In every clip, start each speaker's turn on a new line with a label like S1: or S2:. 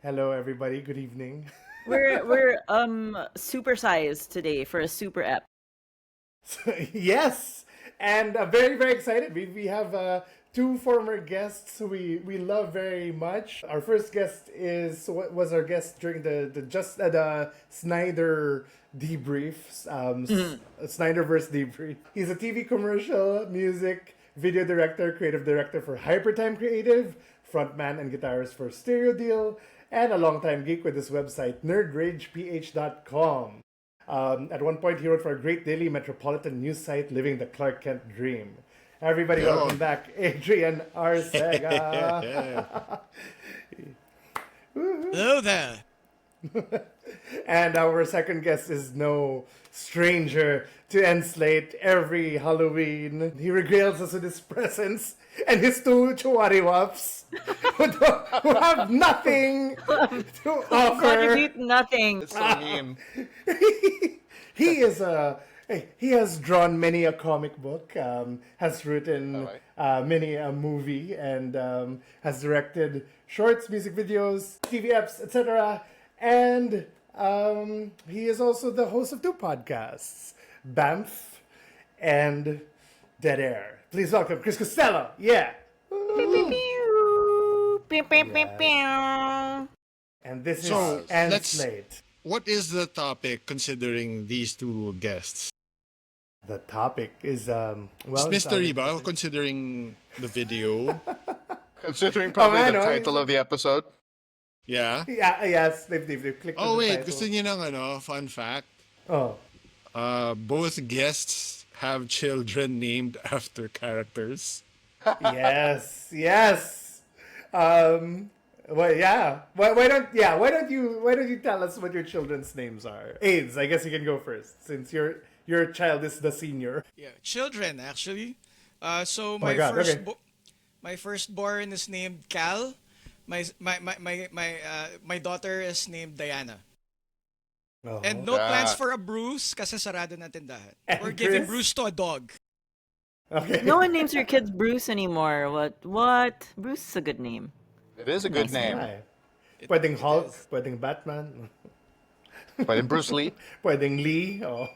S1: Hello, everybody. Good evening.
S2: We're supersized today for a super ep.
S1: Yes, and very very excited. We have two former guests who we love very much. Our first guest was our guest during the Snyder debrief, Snyderverse debrief. He's a TV commercial, music, video director, creative director for Hypertime Creative, frontman and guitarist for Stereo Deal, and a longtime geek with his website nerdrageph.com. At one point, he wrote for a great daily metropolitan news site, Living the Clark Kent Dream. Everybody, welcome back, Adrian Arcega.
S3: Hello there.
S1: And our second guest is no stranger to Enslate every Halloween. He regales us with his presence and his two Chuwariwaps who have nothing to offer.
S2: Contribute nothing.
S4: It's so mean.
S1: He is he has drawn many a comic book, has written many a movie, and has directed shorts, music videos, TV apps, etc. And he is also the host of two podcasts, BAMF and Dead Air. Please welcome Chris Costello. Yeah. And this
S3: So,
S1: is Anne
S3: let's-
S1: Slate.
S3: What is the topic considering these two guests?
S1: The topic is
S3: It's mystery ba considering the video?
S4: Considering probably
S1: I
S4: the
S1: know.
S4: title of the episode.
S3: Yeah.
S1: Yeah, yes, they've clicked on
S3: Oh
S1: the
S3: wait,
S1: title.
S3: gusto niyo ng fun fact?
S1: Oh.
S3: Both guests have children named after characters.
S1: Yes, yes. Well, yeah. Why don't you tell us what your children's names are? AIDS, I guess you can go first since your child is the senior.
S5: Yeah, children actually. So
S1: my
S5: my
S1: God,
S5: first
S1: okay.
S5: my firstborn is named Cal. My daughter is named Diana.
S1: Oh.
S5: And no plans for a Bruce kasi sarado na tindahan.
S1: And
S5: We're giving
S1: Chris?
S5: Bruce to a dog.
S1: Okay.
S2: No one names your kids Bruce anymore. What? Bruce is a good name.
S4: It is a good name.
S1: Right. Pwedeng Hulk, pwedeng Batman,
S4: But in Bruce Lee,
S1: pwedeng Lee. Oh.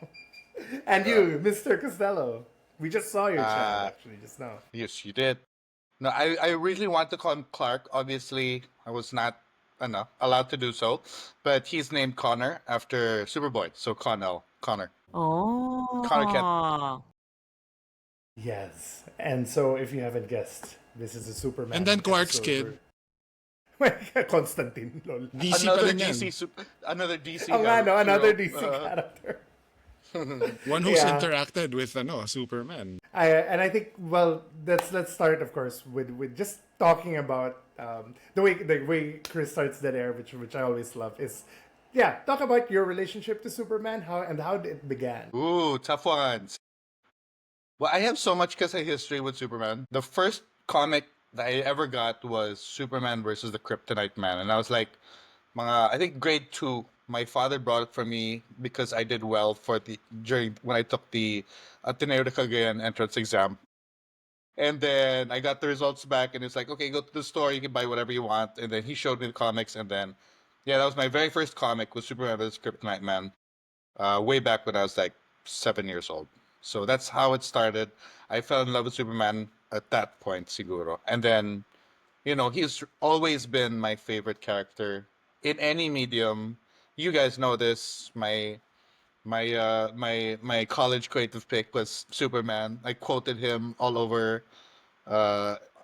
S1: And you, Mr. Costello. We just saw your child actually just now.
S4: yes, you did. No, I really want to call him Clark. Obviously, I was not allowed to do so. But he's named Connor after Superboy. So Connor.
S2: Oh.
S4: Connor
S1: Yes. And so if you haven't guessed, this is a Superman.
S3: And then Quark's
S1: episode where- Constantine, lol.
S3: DC
S4: Another
S3: pa rin yan.
S4: another DC.
S1: Oh nga, no, another
S4: hero.
S1: DC character.
S3: One who's
S1: Yeah.
S3: interacted with Superman.
S1: I think let's start of course with just talking about the way Chris starts Dead Air, which I always love is talk about your relationship to Superman, how it began.
S4: Ooh, tough ones. Well, I have so much history with Superman. The first comic that I ever got was Superman versus the Kryptonite Man, and I was like, I think grade 2. My father brought it for me because I did well when I took the Ateneo de Cagayan entrance exam. And then I got the results back, and it's like, okay, go to the store, you can buy whatever you want. And then he showed me the comics, and then, that was my very first comic, was Superman vs. Kryptonite Man, way back when I was like 7 years old. So that's how it started. I fell in love with Superman at that point, siguro. And then, he's always been my favorite character in any medium. You guys know this. My college creative pick was Superman. I quoted him all over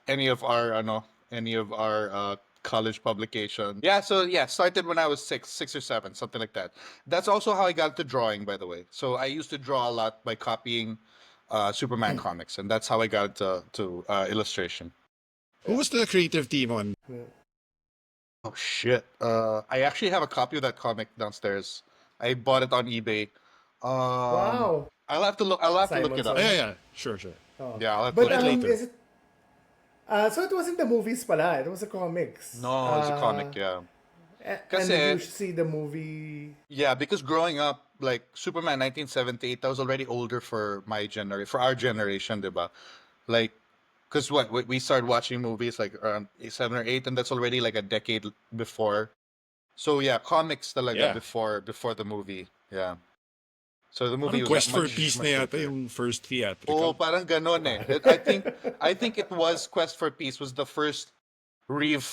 S4: any of our college publication. Started when I was six or seven, something like that. That's also how I got to drawing, by the way. So I used to draw a lot by copying Superman comics, and that's how I got to illustration.
S3: Who was the creative team on?
S4: Oh shit! I actually have a copy of that comic downstairs. I bought it on eBay.
S1: Wow.
S4: I'll have to look it up.
S3: Yeah, sure.
S1: Oh.
S4: Yeah, I'll have to
S1: But
S4: look it later.
S1: is it so it wasn't the movies pala, it was the comics.
S4: No, it's a comic. Yeah.
S1: And
S4: Kasi-
S1: did you see the movie?
S4: Yeah, because growing up, like Superman 1978, that was already older for our generation, diba? Like, because we started watching movies like around 7 or 8, and that's already like a decade before So yeah, comics talaga
S3: Yeah.
S4: before the movie. Yeah. So the movie
S3: Parang
S4: was
S3: Quest for
S4: much
S3: Peace
S4: much
S3: na yata
S4: better.
S3: yung first
S4: Oh,
S3: theatrical.
S4: parang ganon eh. I think it was Quest for Peace was the first Reeve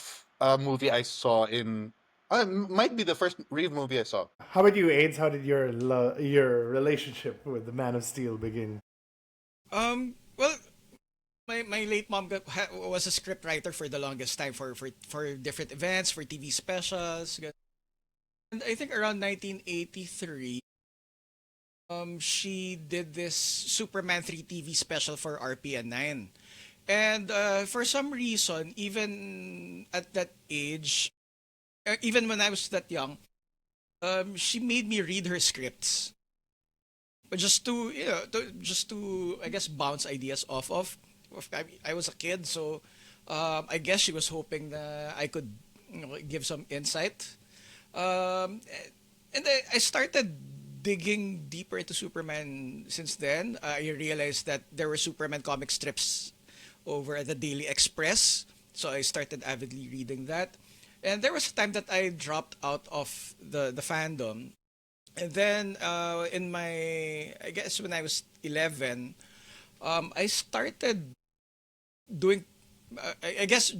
S4: movie I saw in. Might be the first Reeve movie I saw.
S1: How about you, AIDS? How did your relationship with the Man of Steel begin?
S5: Well, my late mom was a script writer for the longest time for different events, for TV specials. And I think around 1983, she did this Superman 3 TV special for RPN 9. And for some reason, even at that age, even when I was that young, she made me read her scripts. But just to, just to, I guess, bounce ideas off of. I was a kid, so I guess she was hoping that I could, give some insight. Um, and I started digging deeper into Superman since then. I realized that there were Superman comic strips over at the Daily Express, so I started avidly reading that. And there was a time that I dropped out of the fandom. And then in my, I guess when I was 11, I started doing, I guess,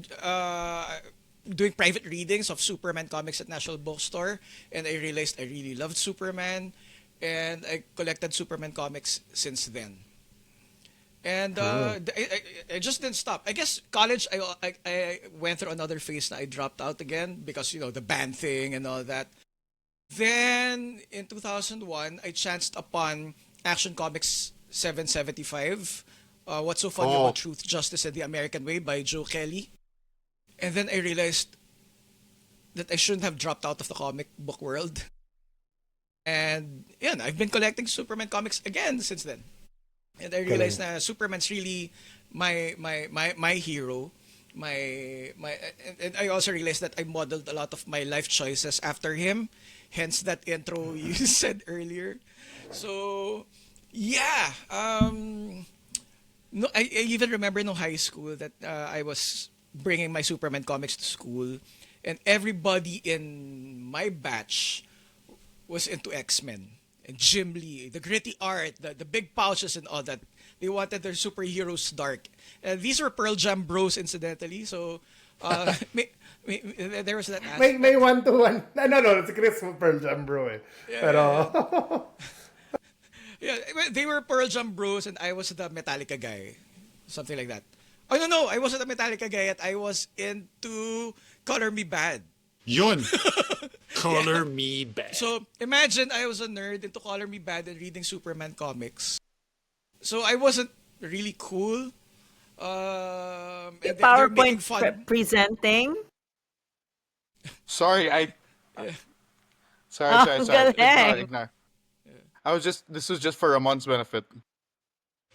S5: doing private readings of Superman comics at National Bookstore, and I realized I really loved Superman, and I collected Superman comics since then. And I just didn't stop. I guess college, I went through another phase that I dropped out again because the band thing and all that. Then in 2001, I chanced upon Action Comics 775. What's so funny
S4: Oh,
S5: about Truth, Justice, and the American Way by Joe Kelly. And then I realized that I shouldn't have dropped out of the comic book world. And yeah, I've been collecting Superman comics again since then. And I realized
S1: Galing.
S5: that Superman's really my hero. And I also realized that I modeled a lot of my life choices after him. Hence that intro you said earlier. So yeah, no, I even remember no high school that I was bringing my Superman comics to school, and everybody in my batch was into X-Men and Jim Lee, the gritty art, the big pouches and all that. They wanted their superheroes dark. And these were Pearl Jam bros, incidentally. So, there was that
S1: May
S5: aspect.
S1: one to one. No, it's Chris from Pearl Jam, bro. Eh.
S5: Yeah, yeah, yeah.
S1: Pero,
S5: Yeah, well, they were Pearl Jam bros, and I was the Metallica guy, something like that. Oh no, I wasn't a Metallica guy yet. I was into Color Me Bad.
S3: Yun!
S5: Yeah.
S3: Color me bad.
S5: So imagine I was a nerd into Color Me Bad and reading Superman comics. So I wasn't really cool. And they're making
S2: PowerPoint
S5: fun.
S2: presenting.
S4: sorry,
S5: Yeah.
S2: Ang
S4: sorry. Ignore,
S2: galing.
S4: ignore. This was just for Ramon's benefit.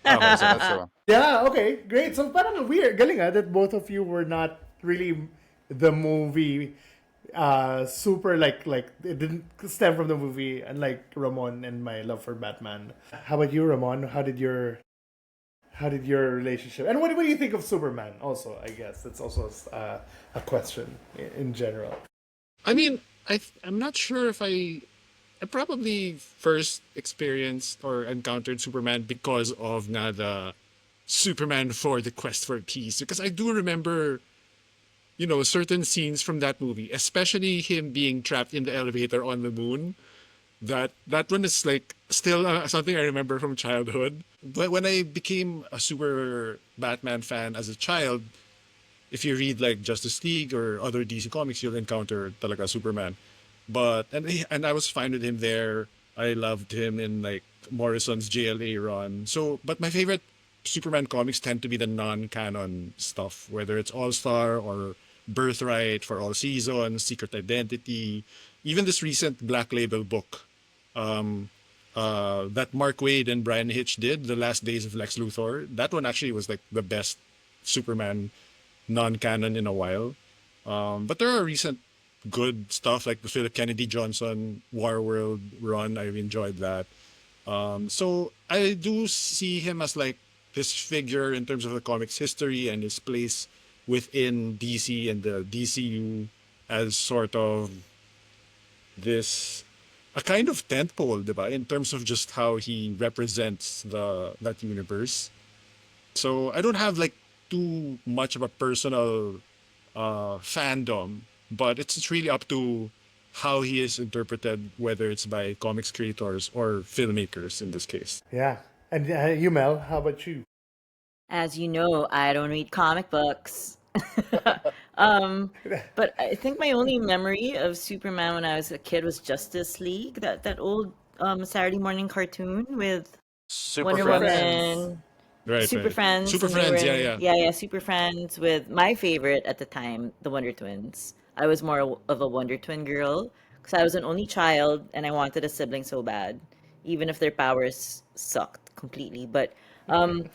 S4: Okay, so that's the one.
S1: yeah, okay, great. So parang weird. Galing that both of you were not really the movie super like it didn't stem from the movie, unlike Ramon and my love for Batman. How about you, Ramon? How did your relationship, and what do you think of Superman also? I guess that's also a question in general.
S3: I mean, I'm not sure if I probably first experienced or encountered Superman because of the Superman for the Quest for Peace. Because I do remember, certain scenes from that movie, especially him being trapped in the elevator on the moon. That one is like still something I remember from childhood. But when I became a super Batman fan as a child, if you read like Justice League or other DC comics, you'll encounter talaga Superman. And I was fine with him there. I loved him in like Morrison's JLA run. So, but my favorite Superman comics tend to be the non-canon stuff, whether it's All Star or Birthright for all seasons, Secret Identity, even this recent Black Label book that Mark Waid and Brian Hitch did, The Last Days of Lex Luthor. That one actually was like the best Superman non-canon in a while. But there are recent good stuff like the Philip Kennedy Johnson War World run. I've enjoyed that. So I do see him as like this figure in terms of the comics history and his place within DC and the DCU as sort of this a kind of tentpole, diba, in terms of just how he represents the that universe. So I don't have like too much of a personal fandom, but it's really up to how he is interpreted, whether it's by comics creators or filmmakers in this case.
S1: Yeah. And you, Mel, how about you?
S2: As you know, I don't read comic books. um, but I think my only memory of Superman when I was a kid was Justice League, that old Saturday morning cartoon with
S4: Super
S2: Wonder
S4: Friends.
S2: Woman,
S3: Right,
S2: Super
S3: right.
S2: Friends,
S3: Super
S2: and they were
S3: Friends, yeah,
S2: in,
S3: yeah.
S2: yeah, Super Friends with my favorite at the time, the Wonder Twins. I was more of a Wonder Twin girl because I was an only child and I wanted a sibling so bad, even if their powers sucked completely. But um,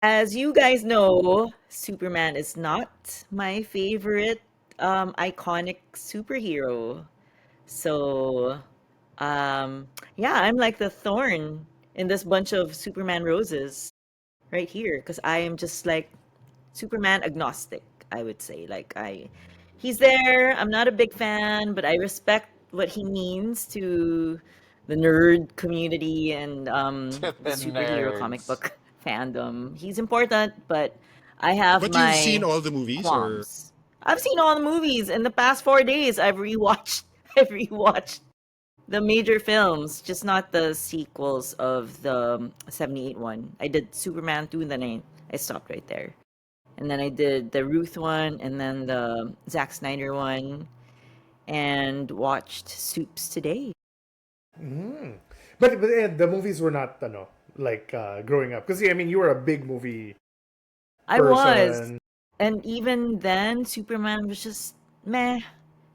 S2: as you guys know, Superman is not my favorite iconic superhero. So, um, yeah, I'm like the thorn in this bunch of Superman roses right here because I am just like Superman agnostic, I would say. He's there. I'm not a big fan, but I respect what he means to the nerd community and
S4: To
S2: the
S4: the
S2: superhero comic
S4: nerds.
S2: book fandom. He's important, but I have
S3: But you've seen
S2: my
S3: all the movies, or
S2: qualms. I've seen all the movies in the past 4 days. I've rewatched. I've rewatched the major films, just not the sequels of the 78 one. I did Superman 2, and then I stopped right there. And then I did the Ruth one, and then the Zack Snyder one, and watched Soups today.
S1: But the movies were not, like growing up. Because, I mean, you were a big movie
S2: I was.
S1: person.
S2: And even then, Superman was just meh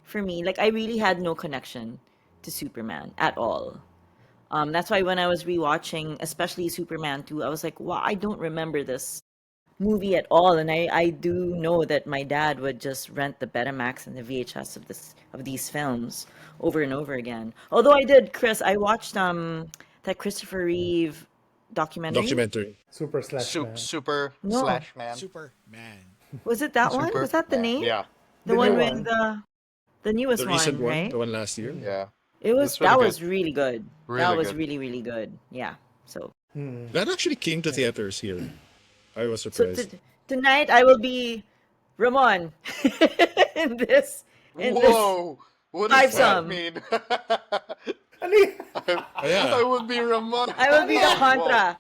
S2: for me. Like, I really had no connection to Superman at all. That's why when I was rewatching, especially Superman 2, I was like, wow, I don't remember this movie at all. And I do know that my dad would just rent the Betamax and the VHS of these films over and over again. Although I did, Chris, I watched that Christopher Reeve documentary.
S3: documentary?
S1: Super slash man.
S4: Super
S2: No.
S4: slash man.
S5: Superman.
S2: Was it that one? Was that the
S4: Superman.
S2: name?
S4: Yeah.
S2: The
S1: The new
S2: one with
S1: one.
S2: the newest
S3: The recent
S2: one,
S3: one,
S2: right?
S3: the one last year.
S4: Yeah.
S2: It was
S4: That's really
S2: that
S4: good.
S2: was really good. That
S4: Really
S2: was
S4: good.
S2: really, really good. Yeah. So
S3: That actually came to theaters here. I was
S2: so
S3: surprised.
S2: tonight I will be Ramon in this
S4: Whoa! What does
S2: five
S4: that
S2: some.
S4: mean?
S1: Ano y-
S3: Yeah.
S4: I would be Ramon.
S2: I will be the
S4: Whoa.
S2: contra.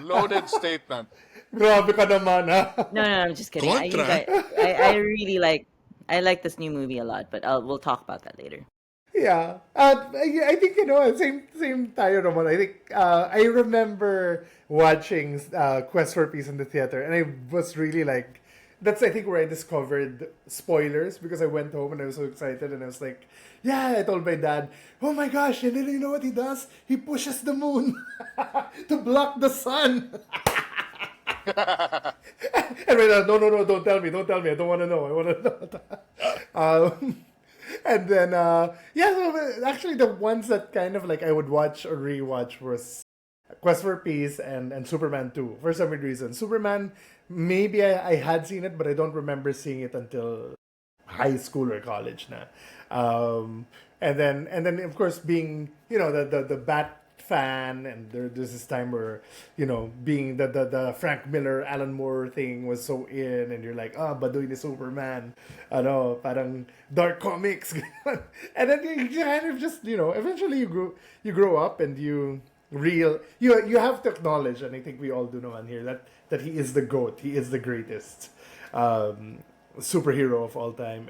S4: Loaded statement.
S1: Grabe ka naman, ha?
S2: No, I'm just kidding.
S3: Contra?
S2: I really like this new movie a lot, but we'll talk about that later.
S1: Yeah. I think, same tayo naman. I think, I remember watching Quest for Peace in the theater, and I was really like, that's, I think, where I discovered spoilers, because I went home and I was so excited, and I was like, yeah, I told my dad, oh my gosh, and then you know what he does? He pushes the moon to block the sun. And my dad, no, don't tell me, I don't want to know, I want to know. And then, so actually the ones that kind of like I would watch or rewatch was Quest for Peace and Superman 2 for some reason. Superman, maybe I had seen it, but I don't remember seeing it until high school or college na. And then of course being, the Bat fan, and there's this time where, being the Frank Miller Alan Moore thing was so in, and you're like, Baduy ni Superman, parang dark comics. And then you kind of just, eventually you grow up, and you have to acknowledge, and I think we all do know on here, that he is the GOAT, he is the greatest superhero of all time.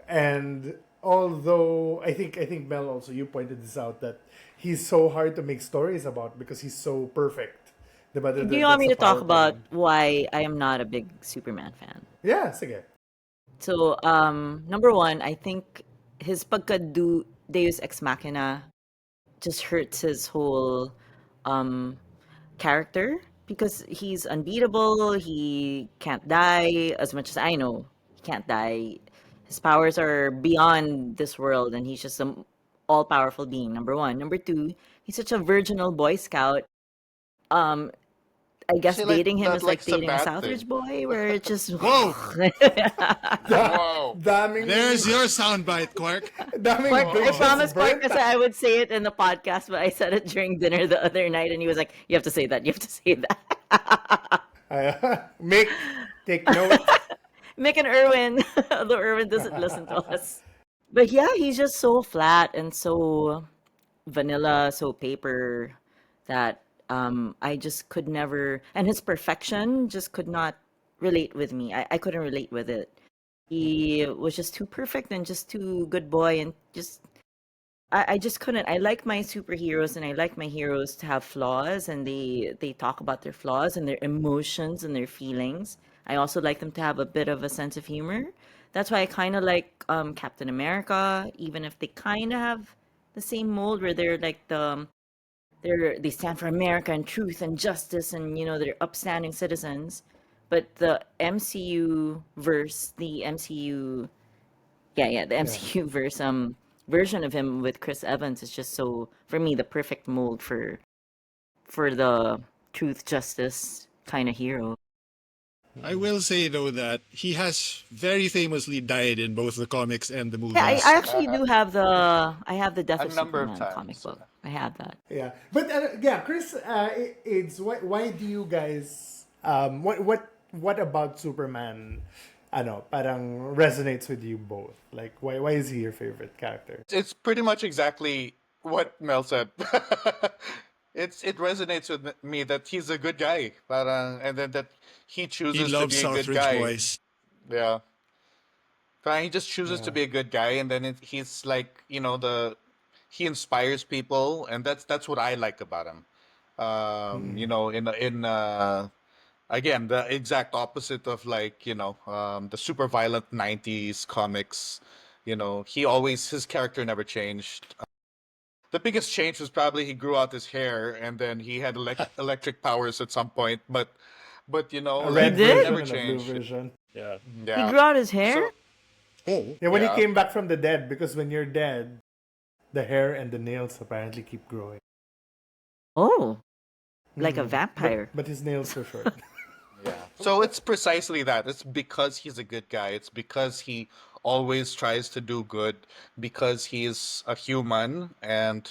S1: And although I think Mel, also you pointed this out, that he's so hard to make stories about because he's so perfect. Diba?
S2: Do you want
S1: That's
S2: me
S1: the
S2: to talk
S1: power
S2: about
S1: thing.
S2: why I am not a big Superman fan?
S1: Yeah, sige.
S2: So, number one, I think his Deus Ex Machina just hurts his whole um, character because he's unbeatable. He can't die. As much as I know, he can't die. His powers are beyond this world, and he's just an all-powerful being. Number one. Number two, he's such a virginal Boy Scout. Um, I guess
S4: See, like
S2: dating him
S4: that,
S2: is
S4: like,
S2: like
S4: it's a
S2: dating a
S4: bad
S2: Southridge
S4: thing.
S2: boy, where it just
S3: Whoa!
S4: Whoa.
S1: Daming,
S3: There's your soundbite, Quark.
S1: daming
S2: Quark, I
S1: bridges
S2: promised Quark
S1: burnt.
S2: I said I would say it in the podcast, but I said it during dinner the other night, and he was like, "You have to say that. You have to say that."
S1: Take note.
S2: Mick and Irwin, although Irwin doesn't listen to us. But yeah, he's just so flat and so vanilla, so paper that I just could never, and his perfection just could not relate with me. I couldn't relate with it. He was just too perfect and just too good boy and just I just couldn't. I like my superheroes and I like my heroes to have flaws and they talk about their flaws and their emotions and their feelings. I also like them to have a bit of a sense of humor. That's why I kind of like Captain America, even if they kind of have the same mold where they're like they stand for America and truth and justice and they're upstanding citizens. But the MCU verse, the MCU the
S1: Yeah.
S2: MCU version of him with Chris Evans is just so for me the perfect mold for the truth justice kind of hero.
S3: I will say though that he has very famously died in both the comics and the
S2: Yeah, I
S3: movies.
S2: actually do have the Death
S4: A
S2: of
S4: number of
S2: Superman comic
S4: times.
S2: book. I have that.
S1: Yeah, but yeah, Chris, it's why do you guys what about Superman? Parang resonates with you both. Like, why is he your favorite character?
S4: It's pretty much exactly what Mel said. It resonates with me that he's a good guy, parang, and then that he
S3: He
S4: chooses to
S3: loves
S4: be a good
S3: Southridge
S4: guy.
S3: boys.
S4: Yeah, parang he just chooses to
S1: Yeah.
S4: be a good guy, and then he's like, he inspires people, and that's what I like about him.
S1: Mm.
S4: Again, the exact opposite of, like, the super violent 90s comics. His character never changed. The biggest change was probably he grew out his hair and then he had electric powers at some point, but
S1: A
S2: He
S4: like
S1: red
S4: he
S2: did?
S1: version
S4: never
S1: and a blue
S4: changed.
S1: version.
S3: Yeah.
S2: He
S4: Yeah.
S2: grew out his hair?
S4: So
S3: Oh.
S1: Yeah, when he
S4: yeah.
S1: came back from the dead, because when you're dead, the hair and the nails apparently keep growing.
S2: Oh, like a
S1: Mm.
S2: vampire.
S1: But his nails are short.
S4: Yeah. So it's precisely that. It's because he's a good guy. It's because he always tries to do good, because he is a human, and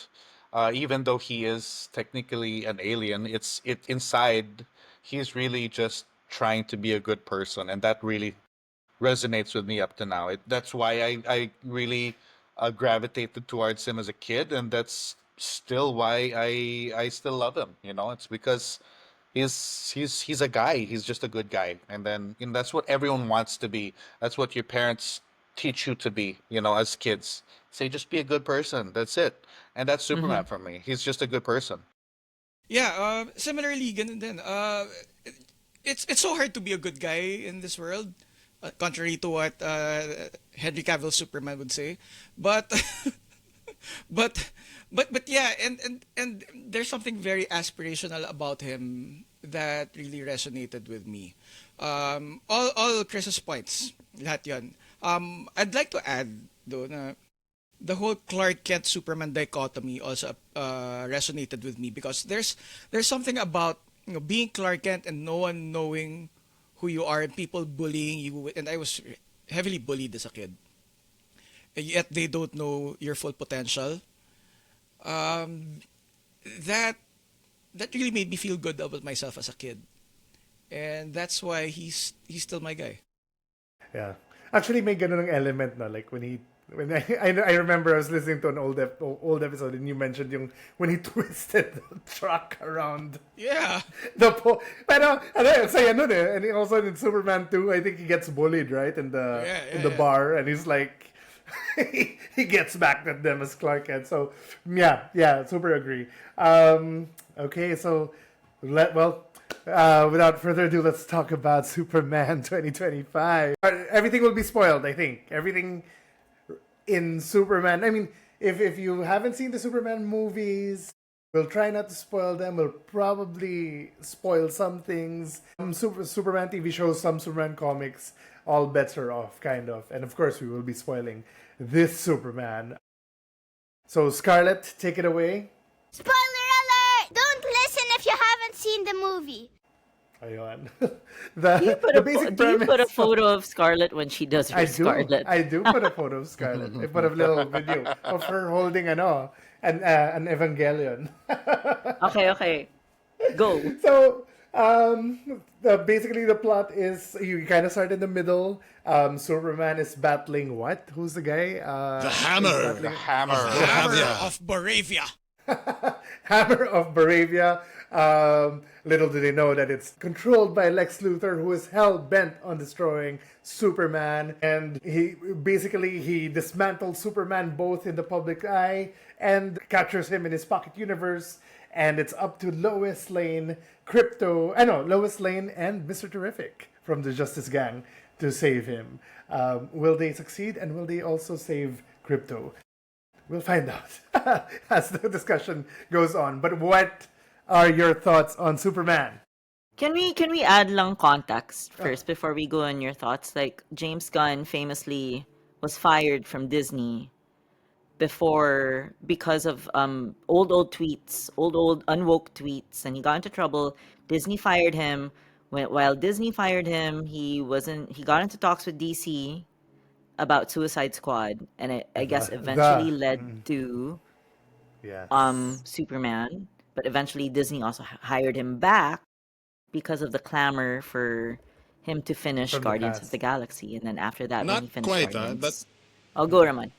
S4: even though he is technically an alien, it inside he's really just trying to be a good person, and that really resonates with me up to now. That's why I really gravitated towards him as a kid, and that's still why I still love him. It's because he's a guy. He's just a good guy, and then that's what everyone wants to be. That's what your parents teach you to be. As kids, say just be a good person. That's it, and that's
S2: Mm-hmm.
S4: Superman for me. He's just a good person.
S5: Yeah, similarly, ganun din. It's so hard to be a good guy in this world, contrary to what Henry Cavill Superman would say. But but but yeah, and there's something very aspirational about him that really resonated with me. All Chris's points, lahat yun. I'd like to add though na the whole Clark Kent Superman dichotomy also resonated with me because there's something about being Clark Kent and no one knowing who you are and people bullying you, and I was heavily bullied as a kid, and yet they don't know your full potential. Um, that that really made me feel good about myself as a kid, and that's why he's still my guy.
S1: Yeah. Actually, may ganun ng element na. Like, when I remember I was listening to an old episode and you mentioned yung when he twisted the truck around
S5: Yeah,
S1: pero saya nun eh. And also in Superman 2, I think he gets bullied, right? In the
S5: yeah.
S1: bar, and he's like he gets back at them as Clark Kent. So yeah, super agree. Okay, so without further ado, let's talk about Superman 2025. Everything will be spoiled, I think. Everything in Superman. I mean, if you haven't seen the Superman movies, we'll try not to spoil them. We'll probably spoil some things. Some Superman TV shows, some Superman comics, all bets are off, kind of. And of course, we will be spoiling this Superman. So, Scarlett, take it away.
S6: Spoiler alert! Don't listen if you haven't seen the movie.
S1: Ayun.
S2: Do you put
S1: The
S2: a
S1: basic
S2: do you put a
S1: premise of
S2: photo of Scarlett when she does her
S1: I do.
S2: Scarlet?
S1: I do put a photo of Scarlett. I put a little video of her holding an Evangelion.
S2: Okay, okay. Go.
S1: So basically the plot is you kind of start in the middle. Superman is battling what? Who's the guy?
S3: The
S1: He's
S3: Hammer
S4: The
S1: battling
S4: hammer.
S3: of
S5: Hammer
S3: Boravia.
S5: of Baravia.
S1: Hammer of Baravia. Little do they know that it's controlled by Lex Luthor, who is hell bent on destroying Superman, and he dismantles Superman both in the public eye and captures him in his pocket universe. And it's up to Lois Lane, Lois Lane and Mr. Terrific from the Justice Gang to save him. Will they succeed, and will they also save Krypto? We'll find out as the discussion goes on. But what are your thoughts on Superman?
S2: Can we add lang context first before we go on your thoughts? Like James Gunn famously was fired from Disney because of old tweets, old unwoke tweets, and he got into trouble. Disney fired him. While Disney fired him, he got into talks with DC about Suicide Squad, and I guess eventually led to
S1: Yes.
S2: Superman. But eventually Disney also hired him back because of the clamor for him to finish
S1: From the
S2: Guardians of
S1: cast.
S2: the Galaxy, and then after that, when
S3: Not
S2: he finished
S3: quite,
S2: Guardians, I'll go, Raman.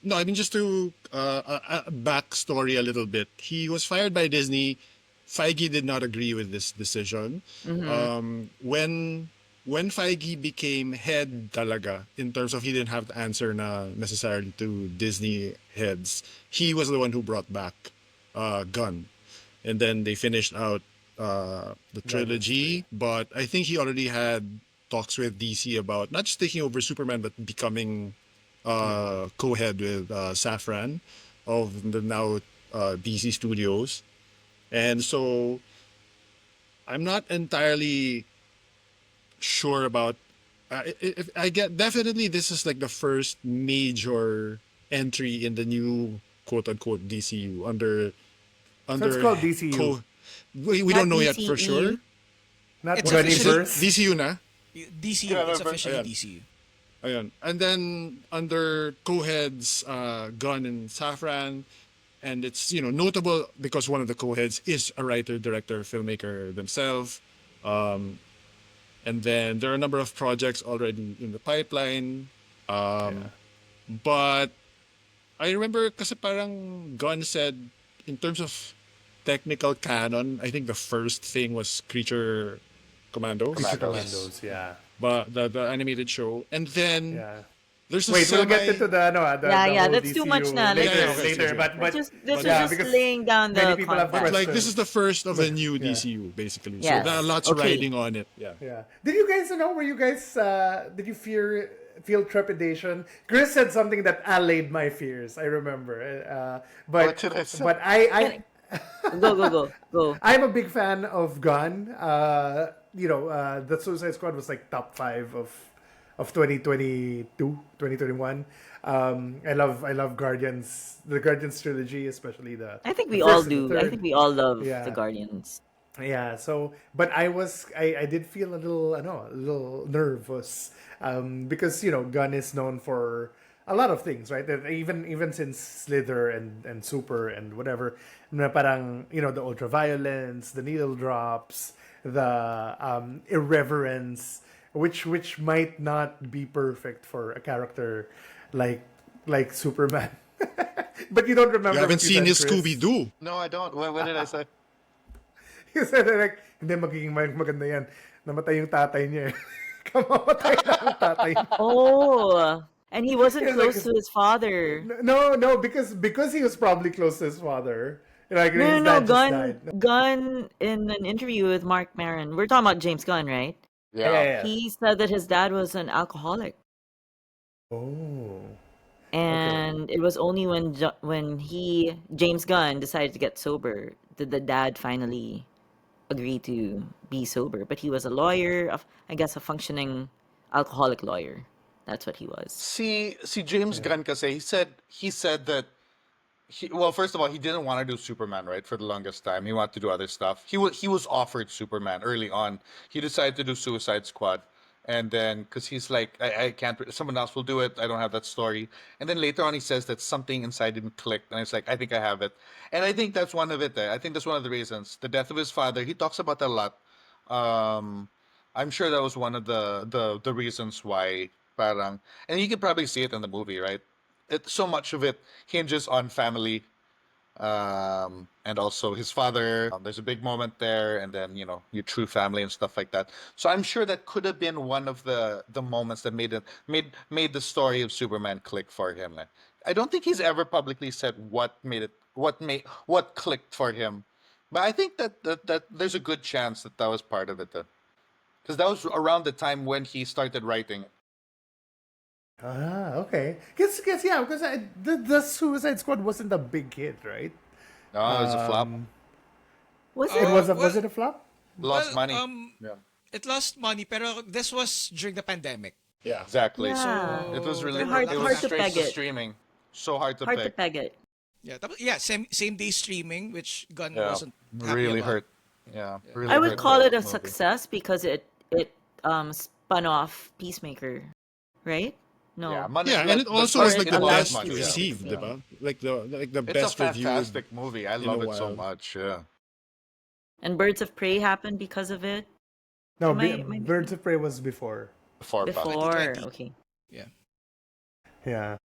S3: No, I mean, just to a backstory a little bit. He was fired by Disney. Feige did not agree with this decision. When Feige became head talaga, in terms of he didn't have to answer necessarily to Disney heads, he was the one who brought back Gunn. And then they finished out the trilogy. But I think he already had talks with DC about not just taking over Superman, but becoming co-head with Safran of the now DC Studios. And so I'm not entirely sure about if I get definitely this is like the first major entry in the new quote unquote DCU under
S1: So it's called DCU.
S3: we
S2: Not
S3: don't know yet for
S2: DCEU.
S3: sure.
S1: Not
S5: It's
S1: Gunniverse.
S3: DCU na.
S5: DCU.
S4: Yeah,
S5: It's
S4: but-
S5: officially
S3: Ayan.
S5: DCU.
S3: Ayun. And then under co-heads Gunn and Safran, and it's notable because one of the co-heads is a writer, director, filmmaker themselves. And then there are a number of projects already in the pipeline. But I remember kasi parang Gunn said in terms of technical canon, I think the first thing was Creature Commandos.
S1: Commandos, yeah.
S3: But the animated show. And then
S1: Yeah.
S3: there's a
S1: Wait, we'll get
S3: semi-
S1: into the
S2: Yeah,
S1: whole
S2: that's too much
S1: DCU
S2: na.
S1: later,
S3: Yeah,
S1: later. But
S2: This was
S1: yeah,
S2: just
S1: because
S2: laying down
S1: many
S2: the
S1: people have
S2: context.
S3: like this is the first of a new
S1: Yeah.
S3: DCU basically.
S2: Yes.
S3: So there are lots
S2: Okay.
S3: riding on it. Yeah.
S1: Yeah. Did you guys were you guys did you feel trepidation? Chris said something that allayed my fears. I remember. But
S4: What did I say?
S1: but I
S2: Go.
S1: I'm a big fan of Gunn. The Suicide Squad was like top 5 of 2022, 2021. I love Guardians, the Guardians trilogy, especially the.
S2: I think we
S1: the
S2: all
S1: first and the
S2: do. I
S1: third.
S2: think we all love
S1: Yeah.
S2: the Guardians.
S1: Yeah, so but I did feel a little nervous because Gunn is known for a lot of things, right? That even since Slither and Super and whatever, na parang the ultraviolence, the needle drops, the irreverence, which might not be perfect for a character like Superman. But you don't remember.
S3: You haven't
S1: what
S3: seen
S1: said,
S3: his
S1: Chris.
S3: Scooby Doo.
S4: No, I don't. What did I say?
S1: He said like, hindi magiging maganda yan. Namatay yung tatay niya eh. Kamamatay na yung tatay niya.
S2: Oh, and he wasn't
S1: Yeah,
S2: close
S1: like-
S2: to his father.
S1: No, because he was probably close to his father. Like
S2: No,
S1: his
S2: no,
S1: dad just died.
S2: Gunn in an interview with Mark Maron. We're talking about James Gunn, right?
S1: Yeah.
S2: He said that his dad was an alcoholic,
S1: Oh.
S2: and it was only when James Gunn decided to get sober did the dad finally agree to be sober. But he was a lawyer, I guess a functioning alcoholic lawyer. That's what he was.
S4: See James Gunn kasi he said that well, first of all, he didn't want to do Superman, right? For the longest time, he wanted to do other stuff. He was offered Superman early on. He decided to do Suicide Squad, and then because he's like, I can't. Someone else will do it. I don't have that story. And then later on, he says that something inside him clicked, and it's like, I think I have it. And I think that's one of it. I think that's one of the reasons. The death of his father. He talks about that a lot. Um, I'm sure that was one of the reasons why. Parang, and you can probably see it in the movie, right? So much of it hinges on family, and also his father. There's a big moment there, and then your true family and stuff like that. So I'm sure that could have been one of the moments that made the story of Superman click for him. I don't think he's ever publicly said what clicked for him, but I think that there's a good chance that was part of it, because that was around the time when he started writing.
S1: Ah, okay. Because yeah, because the Suicide Squad wasn't a big hit, right?
S4: No, it was a flop.
S2: Was
S1: It
S2: it?
S1: was a
S5: Well,
S1: was it a flop?
S4: Lost
S5: well,
S4: money. Yeah,
S5: it lost money, pero this was during the pandemic.
S3: Yeah.
S4: exactly.
S2: Yeah.
S4: It was
S5: So
S4: really
S5: there were
S2: Hard,
S4: it
S5: lots
S4: was
S2: hard
S5: of
S2: to
S4: straight
S2: peg
S4: to
S2: it.
S4: streaming. So hard to
S2: Hard to
S4: pick.
S2: peg it.
S5: yeah, same day streaming, which Gunn
S4: Yeah,
S5: wasn't happy
S4: really
S5: about.
S4: hurt. Yeah, really
S2: I would
S4: hurt
S2: call
S4: the
S2: it a
S4: movie.
S2: success because it spun off Peacemaker, right?
S4: Yeah,
S2: No.
S4: money.
S3: Yeah, and it
S4: The
S3: also
S2: Or
S3: was
S4: first
S2: it
S3: like
S4: it
S3: the
S2: allowed
S4: was
S3: best
S4: money. Yeah,
S2: Peacemaker.
S3: received,
S2: Yeah.
S3: diba? Like the
S4: it's a
S3: best reviewed
S4: fantastic movie. I
S3: in a
S4: love it so
S3: while.
S4: much. Yeah.
S2: And Birds of Prey happened because of it.
S1: No,
S2: Am I
S1: Birds of Prey was before.
S4: Before Buck.
S2: before?
S5: 2020.
S2: Okay.
S5: Yeah.
S1: Yeah.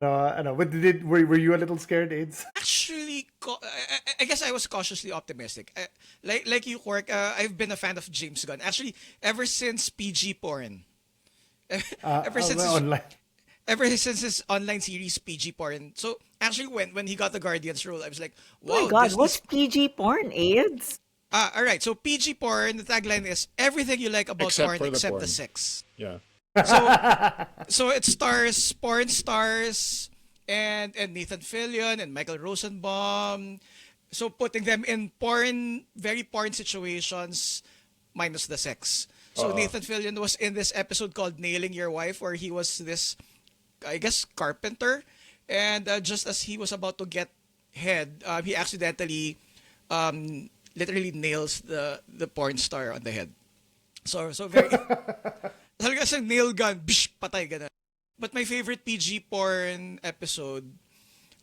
S1: No, I know. But were you a little scared, AIDS?
S5: Actually, I guess I was cautiously optimistic. Like you, Quark, I've been a fan of James Gunn. Actually, ever since PG porn. ever since his,
S1: Online.
S5: ever since his online series PG porn. So actually, when he got the Guardians role, I was like,
S2: Oh my
S5: wow,
S2: God,
S5: Disney's.
S2: what's PG porn, AIDS?
S5: All right. So PG porn. The tagline is everything you like about
S3: Except
S5: porn
S3: for the
S5: except the
S3: porn.
S5: sex.
S3: Yeah.
S5: So it stars porn stars and Nathan Fillion and Michael Rosenbaum. So putting them in very porn situations, minus the sex. So Nathan Fillion was in this episode called "Nailing Your Wife," where he was this, I guess, carpenter, and just as he was about to get head, he accidentally, literally nails the porn star on the head. So very. Talaga siyang nail gun, bish, patay, ganun. But my favorite PG porn episode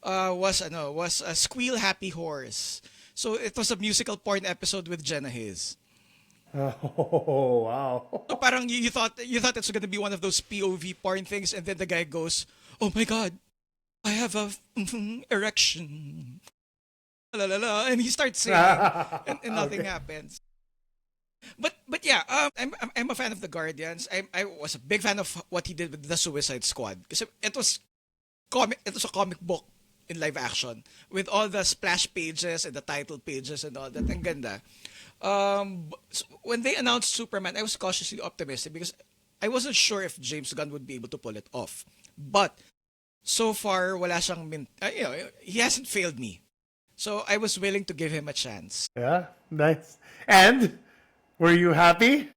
S5: was a Squeal Happy Horse. So it was a musical porn episode with Jenna Hayes.
S1: Oh wow.
S5: So parang you thought it's gonna be one of those POV porn things, and then the guy goes, "Oh my God, I have a erection." La la la, and he starts singing, and nothing happens. But yeah, I'm a fan of the Guardians. I was a big fan of what he did with the Suicide Squad because it was comic. It was a comic book in live action with all the splash pages and the title pages and all that. Ang ganda. When they announced Superman, I was cautiously optimistic because I wasn't sure if James Gunn would be able to pull it off. But so far, wala siyang he hasn't failed me. So I was willing to give him a chance.
S1: Yeah, nice. And were you happy?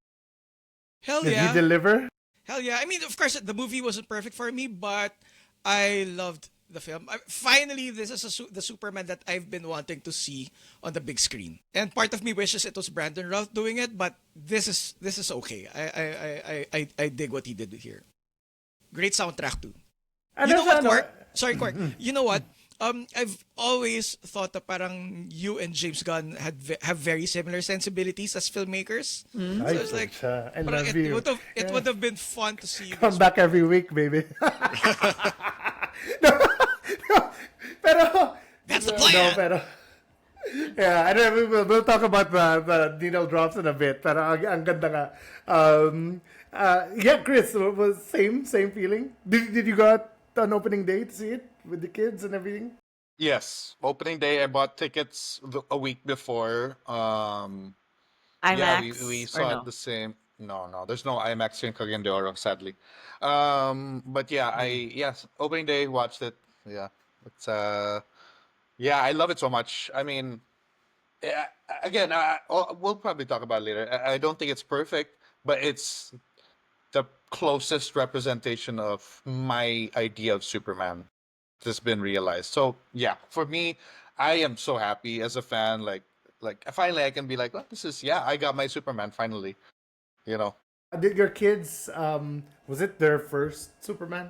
S5: Hell
S1: Did he
S5: yeah.
S1: deliver?
S5: Hell yeah. I mean, of course, the movie wasn't perfect for me, but I loved the film. Finally, this is the Superman that I've been wanting to see on the big screen. And part of me wishes it was Brandon Routh doing it, but this is okay. I dig what he did here. Great soundtrack too. You know what, Quark? Sorry, Quark. You know what? I've always thought that parang you and James Gunn have very similar sensibilities as filmmakers. So it's like,
S1: I
S5: parang
S1: love you.
S5: it would have been fun to see you
S1: Come
S5: guys.
S1: back every week, baby. No, pero
S5: That's the
S1: no,
S5: plan.
S1: pero yeah, I know we'll talk about the needle drops in a bit. Pero ang ganda nga. Yeah, Chris, was same feeling. Did you go out on opening day to see it with the kids and everything?
S4: Yes. Opening day, I bought tickets a week before. Yeah, we
S2: IMAX or
S4: saw it
S2: no?
S4: the same. No, there's no IMAX here in Cagayan de Oro, sadly. But yeah, yes, opening day, watched it. Yeah, it's yeah, I love it so much. I mean, yeah, again, we'll probably talk about it later. I don't think it's perfect, but it's the closest representation of my idea of Superman. just been realized. So yeah, for me, I am so happy as a fan. Like finally, I can be like, oh, this is yeah, I got my Superman finally. You know.
S1: Did your kids, was it their first Superman?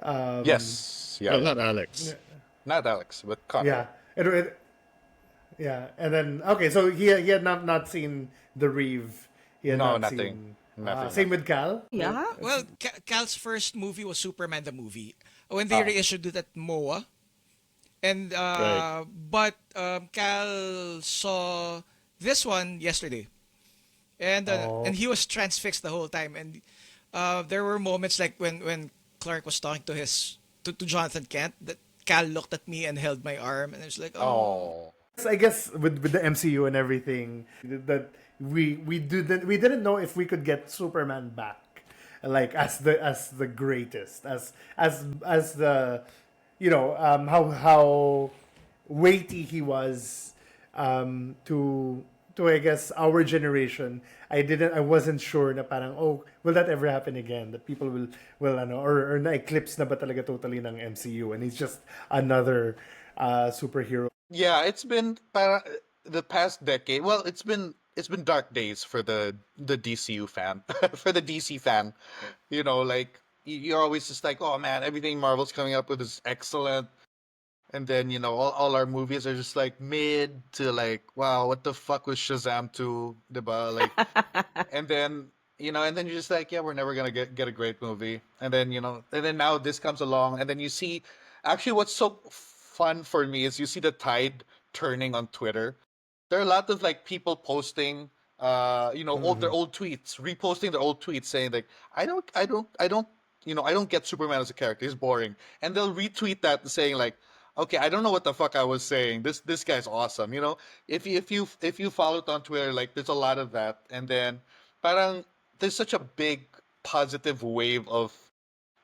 S1: Um,
S4: Yes.
S3: Well,
S4: Yeah.
S3: not Alex.
S4: Not Alex, but Connor.
S1: yeah. Yeah. And then, okay, so he had not seen the Reeve. He had
S4: No,
S1: not
S4: nothing.
S1: seen.
S4: Nothing.
S1: Same with Cal?
S2: Yeah.
S5: Well, Cal's first movie was Superman the movie when they reissued it at MOA, and
S3: Right.
S5: but Cal saw this one yesterday,
S1: Oh.
S5: and he was transfixed the whole time. And there were moments like when Clark was talking to Jonathan Kent, that Cal looked at me and held my arm, and I was like, oh.
S4: Oh.
S1: I guess with the MCU and everything, that we didn't know if we could get Superman back, like as the greatest, as the, how weighty he was, to I guess our generation. I wasn't sure na parang, oh, will that ever happen again, that people will or na eclipse na ba talaga totally ng MCU, and he's just another superhero.
S4: Yeah, it's been the past decade. Well, it's been dark days for the DCU fan, for the DC fan. Like you're always just like, oh man, everything Marvel's coming up with is excellent, and then all our movies are just like mid to like, wow, what the fuck was Shazam 2, diba? Like, and then you're just like, yeah, we're never gonna get a great movie, and then now this comes along, and then you see, actually, what's so fun for me is you see the tide turning on Twitter. There are a lot of like people posting, their old tweets, reposting their old tweets, saying like, I don't get Superman as a character. He's boring, and they'll retweet that saying like, okay, I don't know what the fuck I was saying. This guy's awesome. If you follow it on Twitter, like there's a lot of that, and then parang there's such a big positive wave of